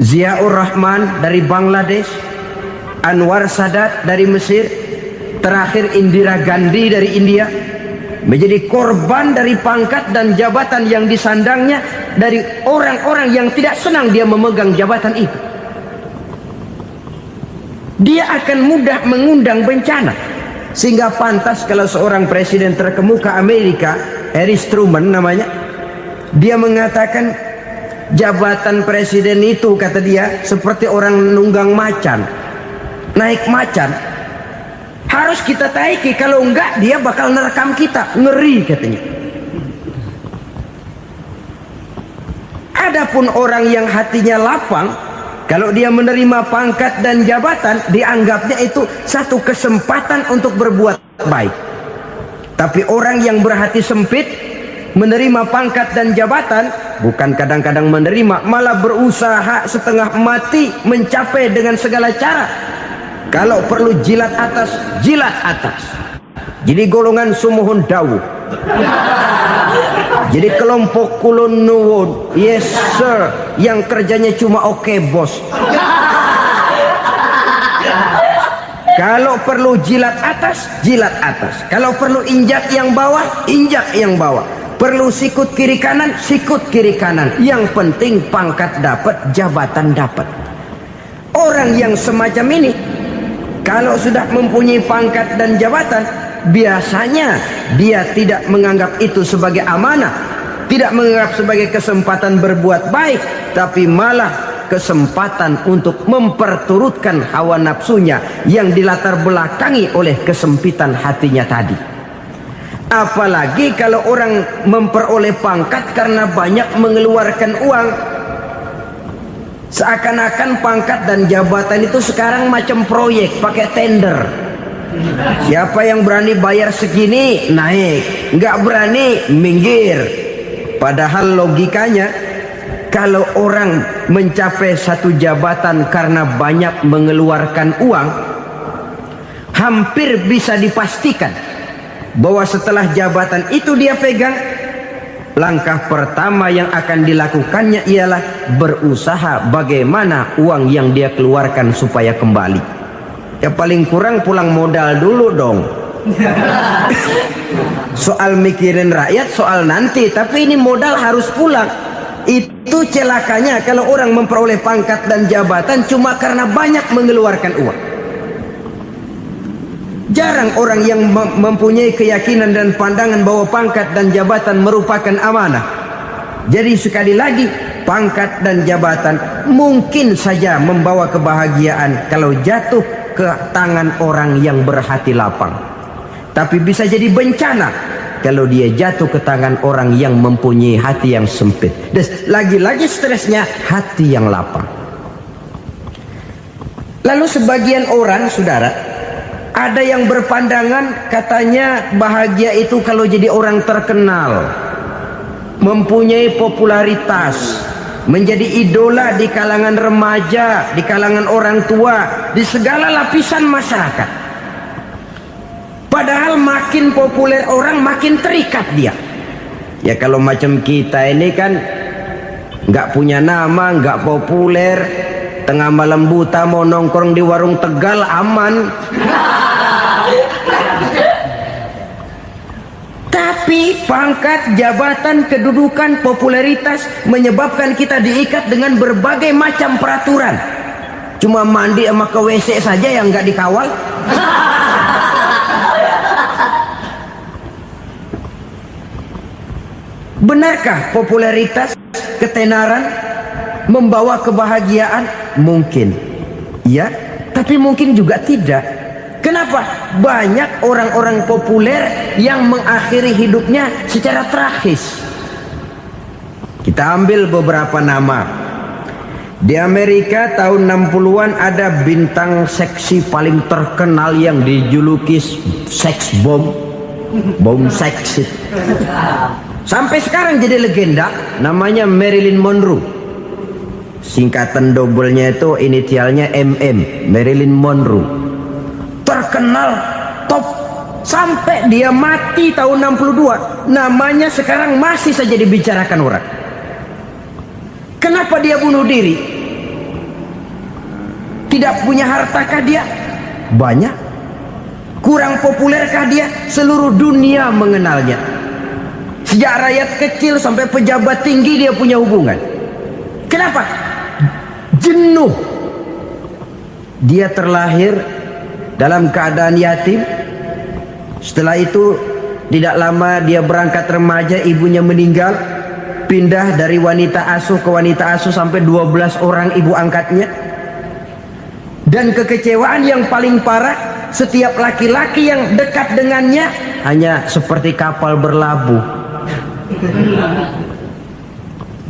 [SPEAKER 1] Ziaur Rahman dari Bangladesh, Anwar Sadat dari Mesir, terakhir Indira Gandhi dari India, menjadi korban dari pangkat dan jabatan yang disandangnya dari orang-orang yang tidak senang dia memegang jabatan itu. Dia akan mudah mengundang bencana, sehingga pantas kalau seorang presiden terkemuka Amerika, Harry Truman namanya, dia mengatakan jabatan presiden itu, kata dia, seperti orang nunggang macan, naik macan. Harus kita taiki, kalau enggak dia bakal nerekam kita, ngeri katanya. Adapun orang yang hatinya lapang, kalau dia menerima pangkat dan jabatan, dianggapnya itu satu kesempatan untuk berbuat baik. Tapi orang yang berhati sempit, menerima pangkat dan jabatan, bukan kadang-kadang menerima, malah berusaha setengah mati mencapai dengan segala cara. Kalau perlu jilat atas, jilat atas. Jadi golongan sumuhun dawu. Jadi kelompok kulon nuwun, yes sir, yang kerjanya cuma oke bos. Kalau perlu jilat atas, jilat atas. Kalau perlu injak yang bawah, injak yang bawah. Perlu sikut kiri kanan, sikut kiri kanan. Yang penting pangkat dapat, jabatan dapat. Orang yang semacam ini, kalau sudah mempunyai pangkat dan jabatan, biasanya dia tidak menganggap itu sebagai amanah, tidak menganggap sebagai kesempatan berbuat baik, tapi malah kesempatan untuk memperturutkan hawa nafsunya yang dilatar belakangi oleh kesempitan hatinya tadi. Apalagi kalau orang memperoleh pangkat karena banyak mengeluarkan uang. Seakan-akan pangkat dan jabatan itu sekarang macam proyek, pakai tender. Siapa yang berani bayar segini, naik. Nggak berani, minggir. Padahal logikanya, kalau orang mencapai satu jabatan karena banyak mengeluarkan uang, hampir bisa dipastikan bahwa setelah jabatan itu dia pegang, langkah pertama yang akan dilakukannya ialah berusaha bagaimana uang yang dia keluarkan supaya kembali. Ya paling kurang pulang modal dulu dong. Soal mikirin rakyat soal nanti, tapi ini modal harus pulang. Itu celakanya kalau orang memperoleh pangkat dan jabatan cuma karena banyak mengeluarkan uang. Jarang orang yang mempunyai keyakinan dan pandangan bahwa pangkat dan jabatan merupakan amanah. Jadi sekali lagi, pangkat dan jabatan mungkin saja membawa kebahagiaan kalau jatuh ke tangan orang yang berhati lapang. Tapi bisa jadi bencana kalau dia jatuh ke tangan orang yang mempunyai hati yang sempit. Dan lagi-lagi stresnya hati yang lapang. Lalu sebagian orang, saudara, ada yang berpandangan katanya bahagia itu kalau jadi orang terkenal, mempunyai popularitas, menjadi idola di kalangan remaja, di kalangan orang tua, di segala lapisan masyarakat. Padahal makin populer orang, makin terikat dia. Ya kalau macam kita ini kan nggak punya nama, nggak populer, tengah malam buta mau nongkrong di warung Tegal aman. Tapi pangkat, jabatan, kedudukan, popularitas menyebabkan kita diikat dengan berbagai macam peraturan. Cuma mandi sama ke WC saja yang nggak dikawal. Benarkah popularitas, ketenaran membawa kebahagiaan? Mungkin. Ya, tapi mungkin juga tidak. Kenapa? Banyak orang-orang populer yang mengakhiri hidupnya secara tragis. Kita ambil beberapa nama. Di Amerika tahun 60-an ada bintang seksi paling terkenal yang dijuluki sex bomb, Bom seks. Sampai sekarang jadi legenda. Namanya Marilyn Monroe. Singkatan doublenya itu inisialnya MM, Marilyn Monroe. Terkenal, top, sampai dia mati tahun 62. Namanya sekarang masih saja dibicarakan orang. Kenapa dia bunuh diri? Tidak punya hartakah dia? Banyak. Kurang populerkah dia? Seluruh dunia mengenalnya. Sejak rakyat kecil sampai pejabat tinggi dia punya hubungan. Kenapa? Jenuh. Dia terlahir dalam keadaan yatim. Setelah itu tidak lama dia berangkat remaja, ibunya meninggal. Pindah dari wanita asuh ke wanita asuh sampai 12 orang ibu angkatnya. Dan kekecewaan yang paling parah, setiap laki-laki yang dekat dengannya hanya seperti kapal berlabuh.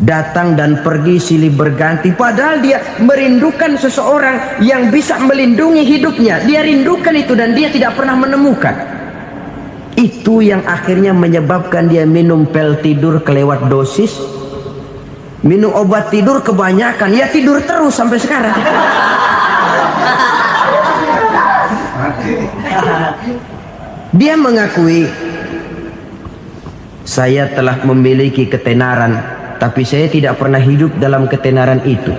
[SPEAKER 1] Datang dan pergi silih berganti. Padahal dia merindukan seseorang yang bisa melindungi hidupnya. Dia rindukan itu dan dia tidak pernah menemukan. Itu yang akhirnya menyebabkan dia minum pil tidur kelewat dosis, minum obat tidur kebanyakan. Ya tidur terus sampai sekarang. Dia mengakui, saya telah memiliki ketenaran, tapi saya tidak pernah hidup dalam ketenaran itu.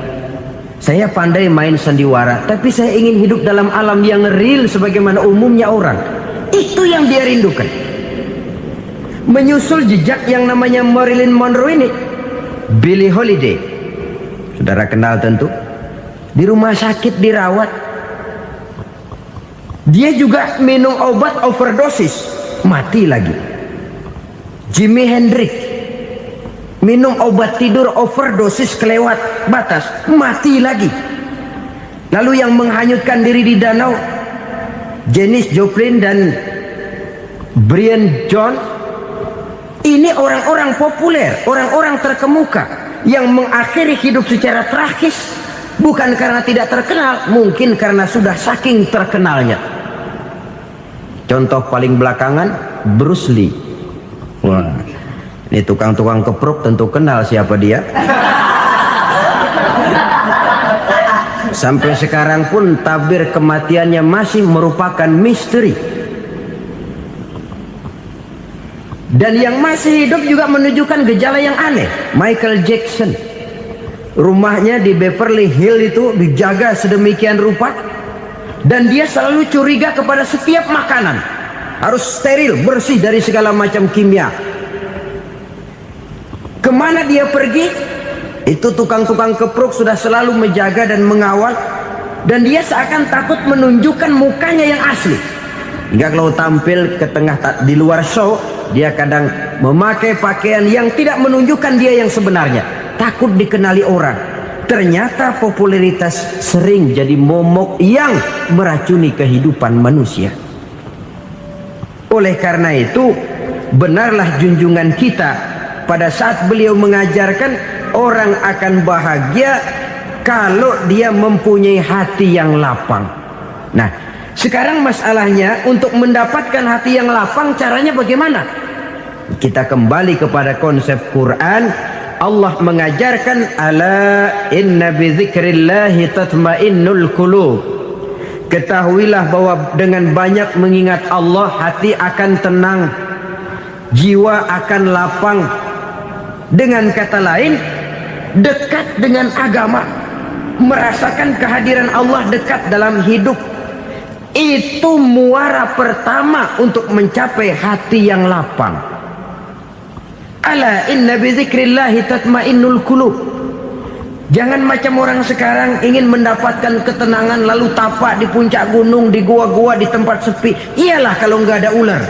[SPEAKER 1] Saya pandai main sandiwara, tapi saya ingin hidup dalam alam yang real sebagaimana umumnya orang. Itu yang dia rindukan. Menyusul jejak yang namanya Marilyn Monroe ini, Billie Holiday, saudara kenal tentu. Di rumah sakit dirawat. Dia juga minum obat overdosis, mati lagi. Jimi Hendrix minum obat tidur overdosis kelewat batas, mati lagi. Lalu yang menghanyutkan diri di danau, Janis Joplin dan Brian Jones. Ini orang-orang populer, orang-orang terkemuka yang mengakhiri hidup secara tragis, bukan karena tidak terkenal, mungkin karena sudah saking terkenalnya. Contoh paling belakangan, Bruce Lee. Wah, ini tukang-tukang keprok tentu kenal siapa dia. Sampai sekarang pun tabir kematiannya masih merupakan misteri. Dan yang masih hidup juga menunjukkan gejala yang aneh. Michael Jackson, rumahnya di Beverly Hills itu dijaga sedemikian rupa, dan dia selalu curiga kepada setiap makanan. Harus steril, bersih dari segala macam kimia. Kemana dia pergi, itu tukang-tukang keprok sudah selalu menjaga dan mengawal. Dan dia seakan takut menunjukkan mukanya yang asli. Hingga kalau tampil ke tengah di luar show, dia kadang memakai pakaian yang tidak menunjukkan dia yang sebenarnya. Takut dikenali orang. Ternyata popularitas sering jadi momok yang meracuni kehidupan manusia. Oleh karena itu, benarlah junjungan kita pada saat beliau mengajarkan orang akan bahagia kalau dia mempunyai hati yang lapang. Nah, sekarang masalahnya untuk mendapatkan hati yang lapang, caranya bagaimana? Kita kembali kepada konsep Quran. Allah mengajarkan, ala inna bizikrillahi tatmainnul qulub. Ketahuilah bahwa dengan banyak mengingat Allah, hati akan tenang, jiwa akan lapang. Dengan kata lain, dekat dengan agama, merasakan kehadiran Allah dekat dalam hidup. Itu muara pertama untuk mencapai hati yang lapang. Ala inna bizikrillahi tatmainnul qulub. Jangan macam orang sekarang ingin mendapatkan ketenangan lalu tapak di puncak gunung, di gua-gua, di tempat sepi. Iyalah kalau nggak ada ular.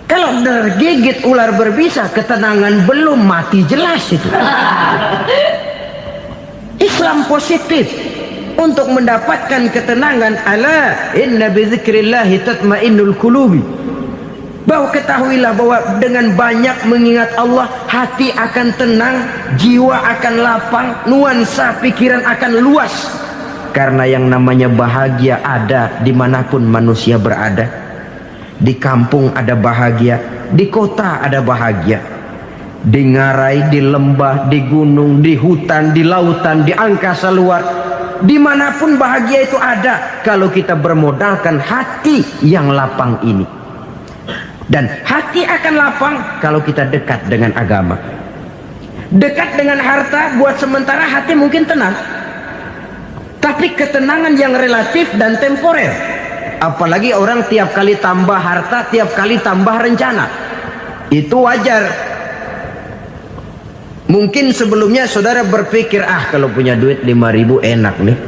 [SPEAKER 1] Kalau tergigit ular berbisa, ketenangan belum, mati jelas itu. Islam positif untuk mendapatkan ketenangan. Ala inna bizikrillahi tatmainnul qulubi. Bahwa ketahuilah bahwa dengan banyak mengingat Allah, hati akan tenang, jiwa akan lapang, nuansa pikiran akan luas.
[SPEAKER 2] Karena yang namanya bahagia ada dimanapun manusia berada. Di kampung ada bahagia, di kota ada bahagia, di ngarai, di lembah, di gunung, di hutan, di lautan, di angkasa luar, dimanapun bahagia itu ada kalau kita bermodalkan hati yang lapang ini. Dan hati akan lapang kalau kita dekat dengan agama. Dekat dengan harta buat sementara hati mungkin tenang, tapi ketenangan yang relatif dan temporer. Apalagi orang tiap kali tambah harta, tiap kali tambah rencana. Itu wajar. Mungkin sebelumnya saudara berpikir, kalau punya duit 5.000 enak nih.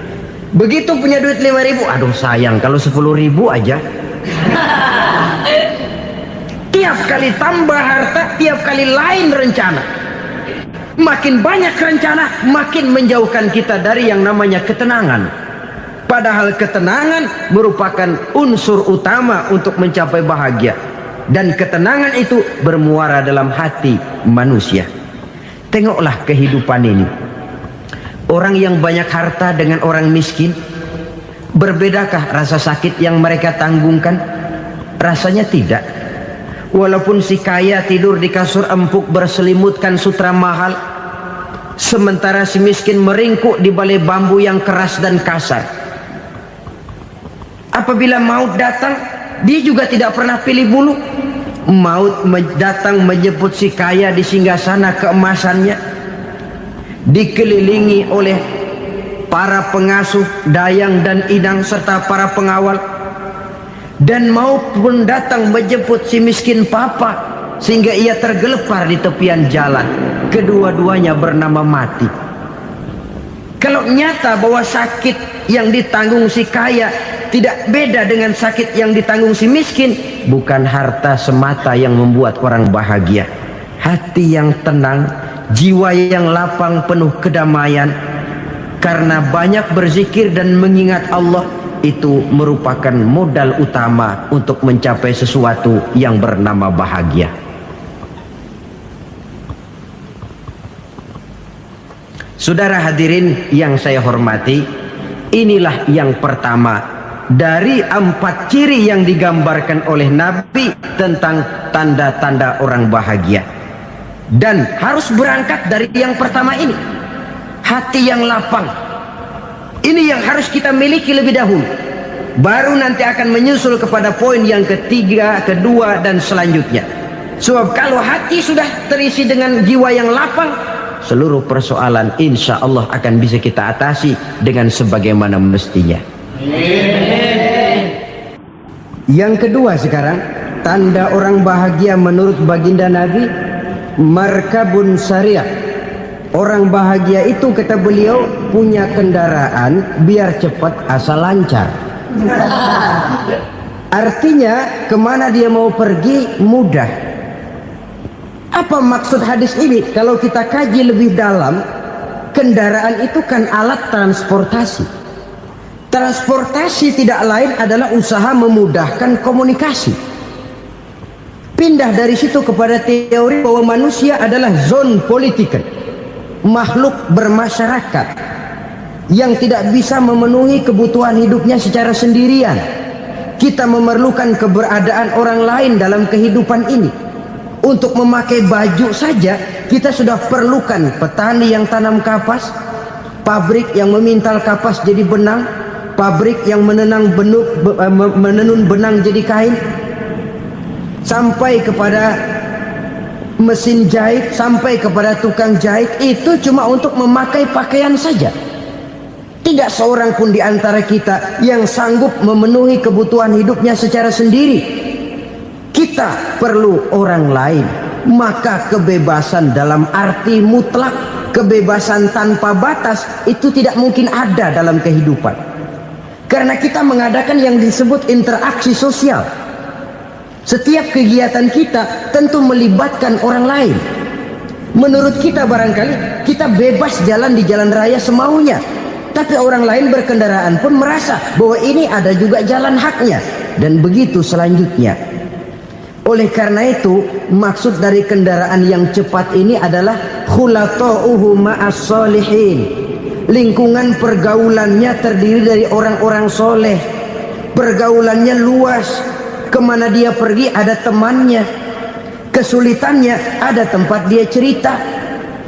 [SPEAKER 2] Begitu punya duit 5.000, aduh sayang kalau 10.000 aja. Tiap kali tambah harta, tiap kali lain rencana. Makin banyak rencana, makin menjauhkan kita dari yang namanya ketenangan. Padahal ketenangan merupakan unsur utama untuk mencapai bahagia. Dan ketenangan itu bermuara dalam hati manusia. Tengoklah kehidupan ini. Orang yang banyak harta dengan orang miskin, berbedakah rasa sakit yang mereka tanggungkan? Rasanya tidak. Walaupun si kaya tidur di kasur empuk berselimutkan sutra mahal, sementara si miskin meringkuk di balai bambu yang keras dan kasar. Apabila maut datang, dia juga tidak pernah pilih bulu. Maut datang menjemput si kaya di singgasana keemasannya, dikelilingi oleh para pengasuh, dayang dan inang serta para pengawal. Dan maut pun datang menjemput si miskin papa, sehingga ia tergelepar di tepian jalan. Kedua-duanya bernama mati. Kalau nyata bahwa sakit yang ditanggung si kaya tidak beda dengan sakit yang ditanggung si miskin, bukan harta semata yang membuat orang bahagia. Hati yang tenang, jiwa yang lapang penuh kedamaian, karena banyak berzikir dan mengingat Allah, itu merupakan modal utama untuk mencapai sesuatu yang bernama bahagia. Saudara hadirin yang saya hormati, inilah yang pertama dari 4 ciri yang digambarkan oleh Nabi tentang tanda-tanda orang bahagia. Dan harus berangkat dari yang pertama ini, hati yang lapang. Ini yang harus kita miliki lebih dahulu, baru nanti akan menyusul kepada poin yang ketiga, kedua dan selanjutnya. Sebab kalau hati sudah terisi dengan jiwa yang lapang, seluruh persoalan insya Allah akan bisa kita atasi dengan sebagaimana mestinya. Yang kedua sekarang, tanda orang bahagia menurut baginda Nabi, markabun syariah. Orang bahagia itu, kata beliau, punya kendaraan biar cepat asal lancar. Artinya kemana dia mau pergi mudah. Apa maksud hadis ini? Kalau kita kaji lebih dalam, kendaraan itu kan alat transportasi. Transportasi tidak lain adalah usaha memudahkan komunikasi. Pindah dari situ kepada teori bahwa manusia adalah zon political, makhluk bermasyarakat yang tidak bisa memenuhi kebutuhan hidupnya secara sendirian. Kita memerlukan keberadaan orang lain dalam kehidupan ini. Untuk memakai baju saja kita sudah perlukan petani yang tanam kapas, pabrik yang memintal kapas jadi benang, pabrik yang menenun benang jadi kain, sampai kepada mesin jahit, sampai kepada tukang jahit. Itu cuma untuk memakai pakaian saja. Tidak seorang pun di antara kita yang sanggup memenuhi kebutuhan hidupnya secara sendiri. Kita perlu orang lain. Maka kebebasan dalam arti mutlak, kebebasan tanpa batas, itu tidak mungkin ada dalam kehidupan. Karena kita mengadakan yang disebut interaksi sosial. Setiap kegiatan kita tentu melibatkan orang lain. Menurut kita barangkali kita bebas jalan di jalan raya semaunya, tapi orang lain berkendaraan pun merasa bahwa ini ada juga jalan haknya, dan begitu selanjutnya. Oleh karena itu, maksud dari kendaraan yang cepat ini adalah khulata'uhu ma'as solihin,
[SPEAKER 1] lingkungan pergaulannya terdiri dari orang-orang soleh, pergaulannya luas, kemana dia pergi ada temannya, kesulitannya ada tempat dia cerita.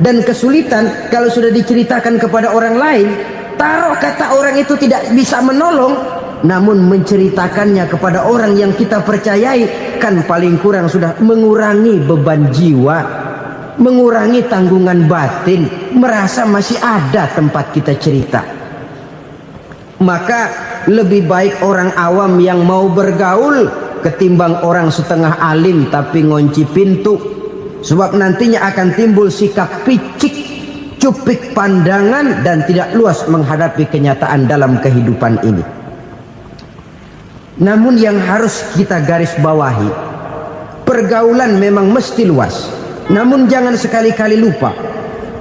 [SPEAKER 1] Dan kesulitan kalau sudah diceritakan kepada orang lain, taruh kata orang itu tidak bisa menolong, namun menceritakannya kepada orang yang kita percayai, kan paling kurang sudah mengurangi beban jiwa, mengurangi tanggungan batin, merasa masih ada tempat kita cerita. Maka lebih baik orang awam yang mau bergaul ketimbang orang setengah alim tapi ngunci pintu. Sebab nantinya akan timbul sikap picik, cupik pandangan, dan tidak luas menghadapi kenyataan dalam kehidupan ini. Namun yang harus kita garis bawahi, pergaulan memang mesti luas. Namun jangan sekali-kali lupa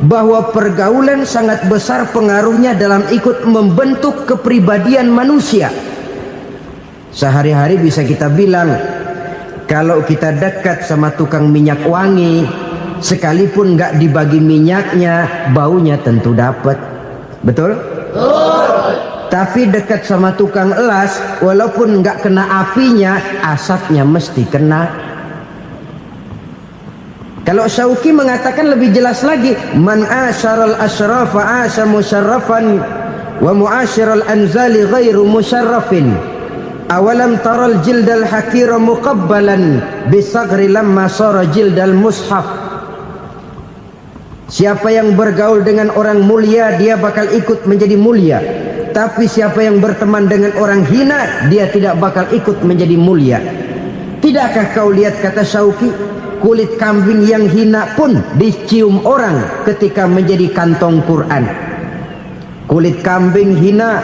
[SPEAKER 1] bahwa pergaulan sangat besar pengaruhnya dalam ikut membentuk kepribadian manusia. Sehari-hari bisa kita bilang, kalau kita dekat sama tukang minyak wangi, sekalipun nggak dibagi minyaknya, baunya tentu dapat. Betul? Tapi dekat sama tukang elas, walaupun nggak kena apinya, asapnya mesti kena. Kalau Syauqi mengatakan lebih jelas lagi, man asyaral asyrafa asya musyarrafan wa muasyiral anzali ghairu musyarrafin. Awalam taral jildal hakira muqabbalan bisagri lamma sara jildal mushaf. Siapa yang bergaul dengan orang mulia, dia bakal ikut menjadi mulia. Tapi siapa yang berteman dengan orang hina, dia tidak bakal ikut menjadi mulia. Tidakkah kau lihat, kata Syauqi, kulit kambing yang hina pun dicium orang ketika menjadi kantong Quran. Kulit kambing hina,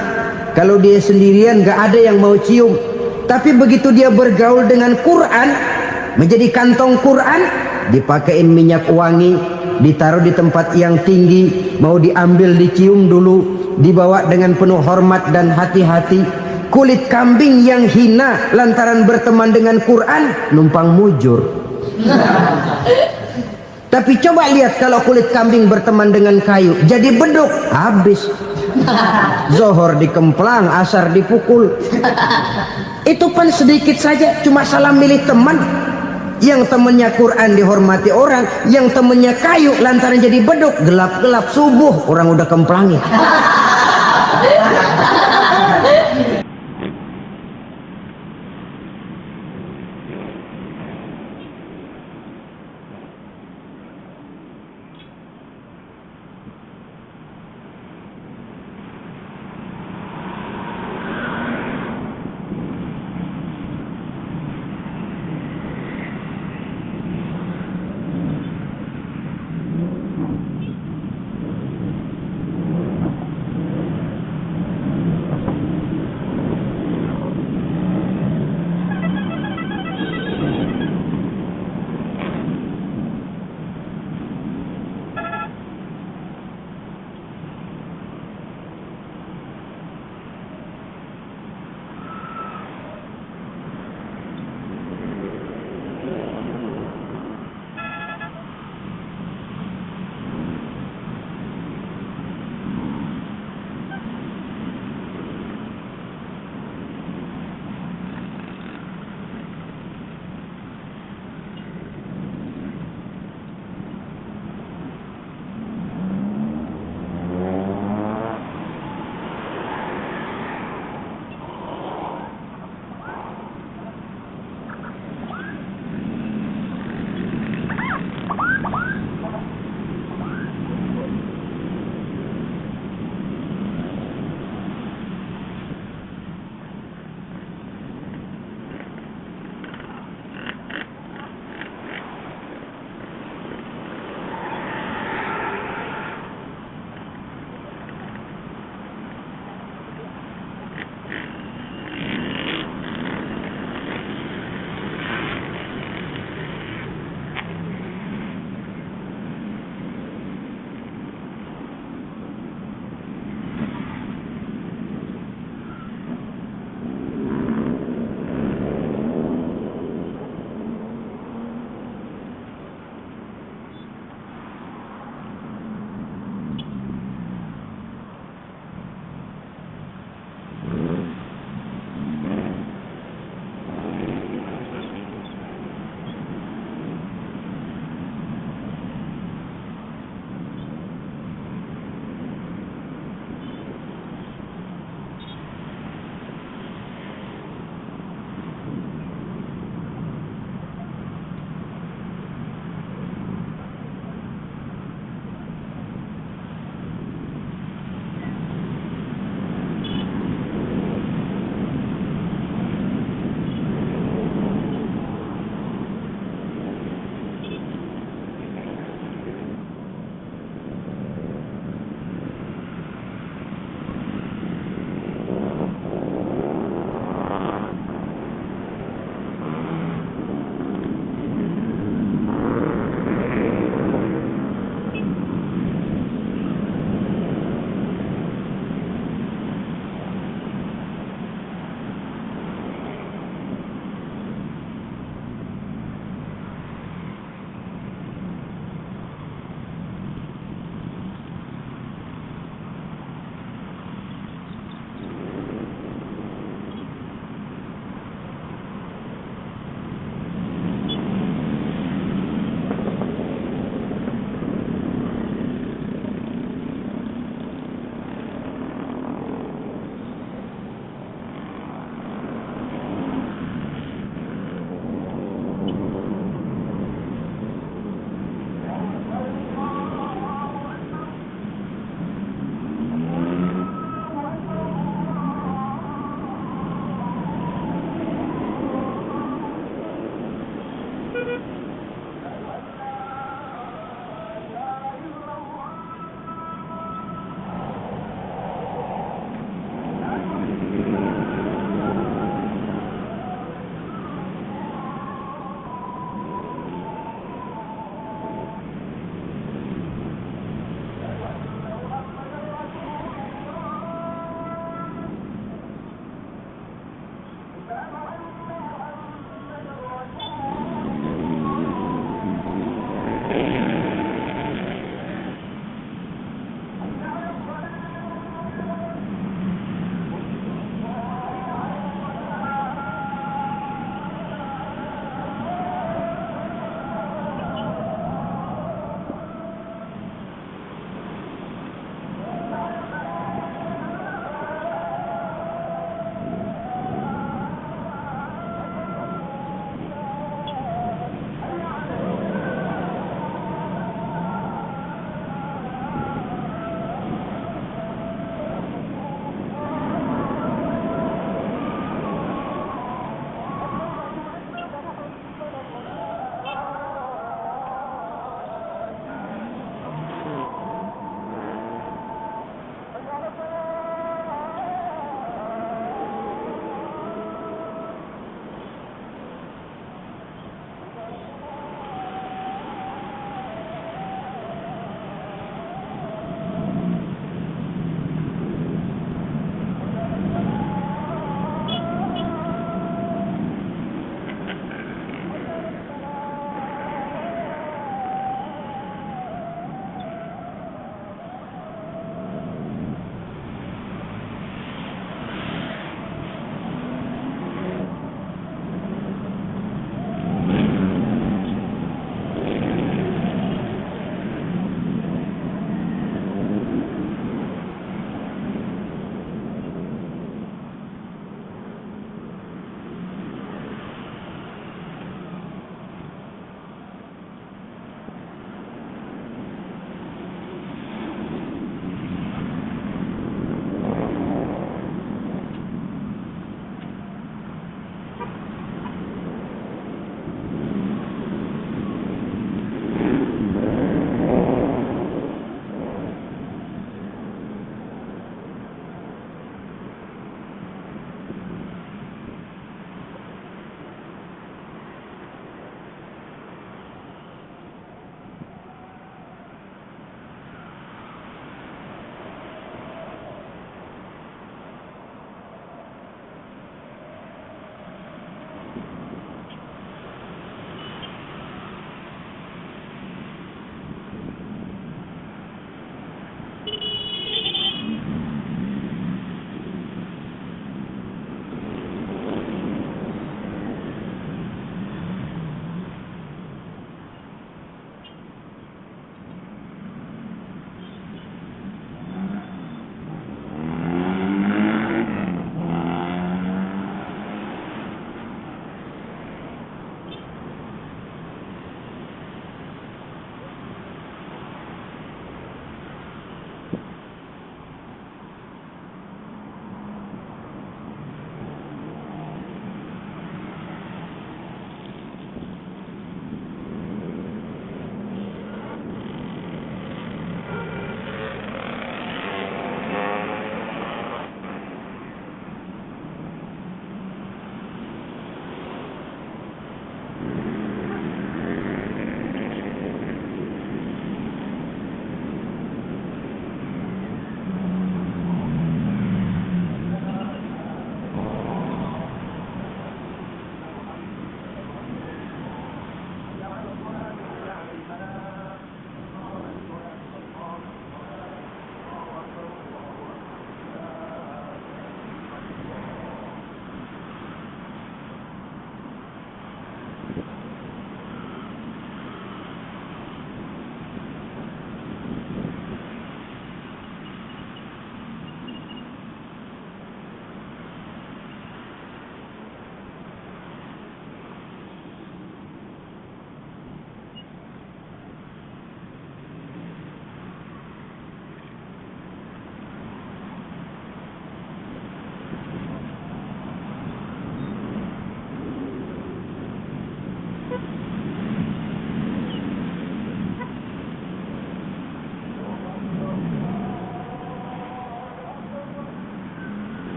[SPEAKER 1] kalau dia sendirian gak ada yang mau cium. Tapi begitu dia bergaul dengan Quran, menjadi kantong Quran, dipakein minyak wangi, ditaruh di tempat yang tinggi, mau diambil dicium dulu, dibawa dengan penuh hormat dan hati-hati. Kulit kambing yang hina lantaran berteman dengan Quran, numpang mujur. Tapi coba lihat kalau kulit kambing berteman dengan kayu, jadi beduk, habis. Zohor dikemplang, asar dipukul. Itu pun sedikit saja, cuma salah milih teman. Yang temannya Quran dihormati orang, yang temannya kayu lantaran jadi beduk, gelap-gelap subuh orang udah kemplangi.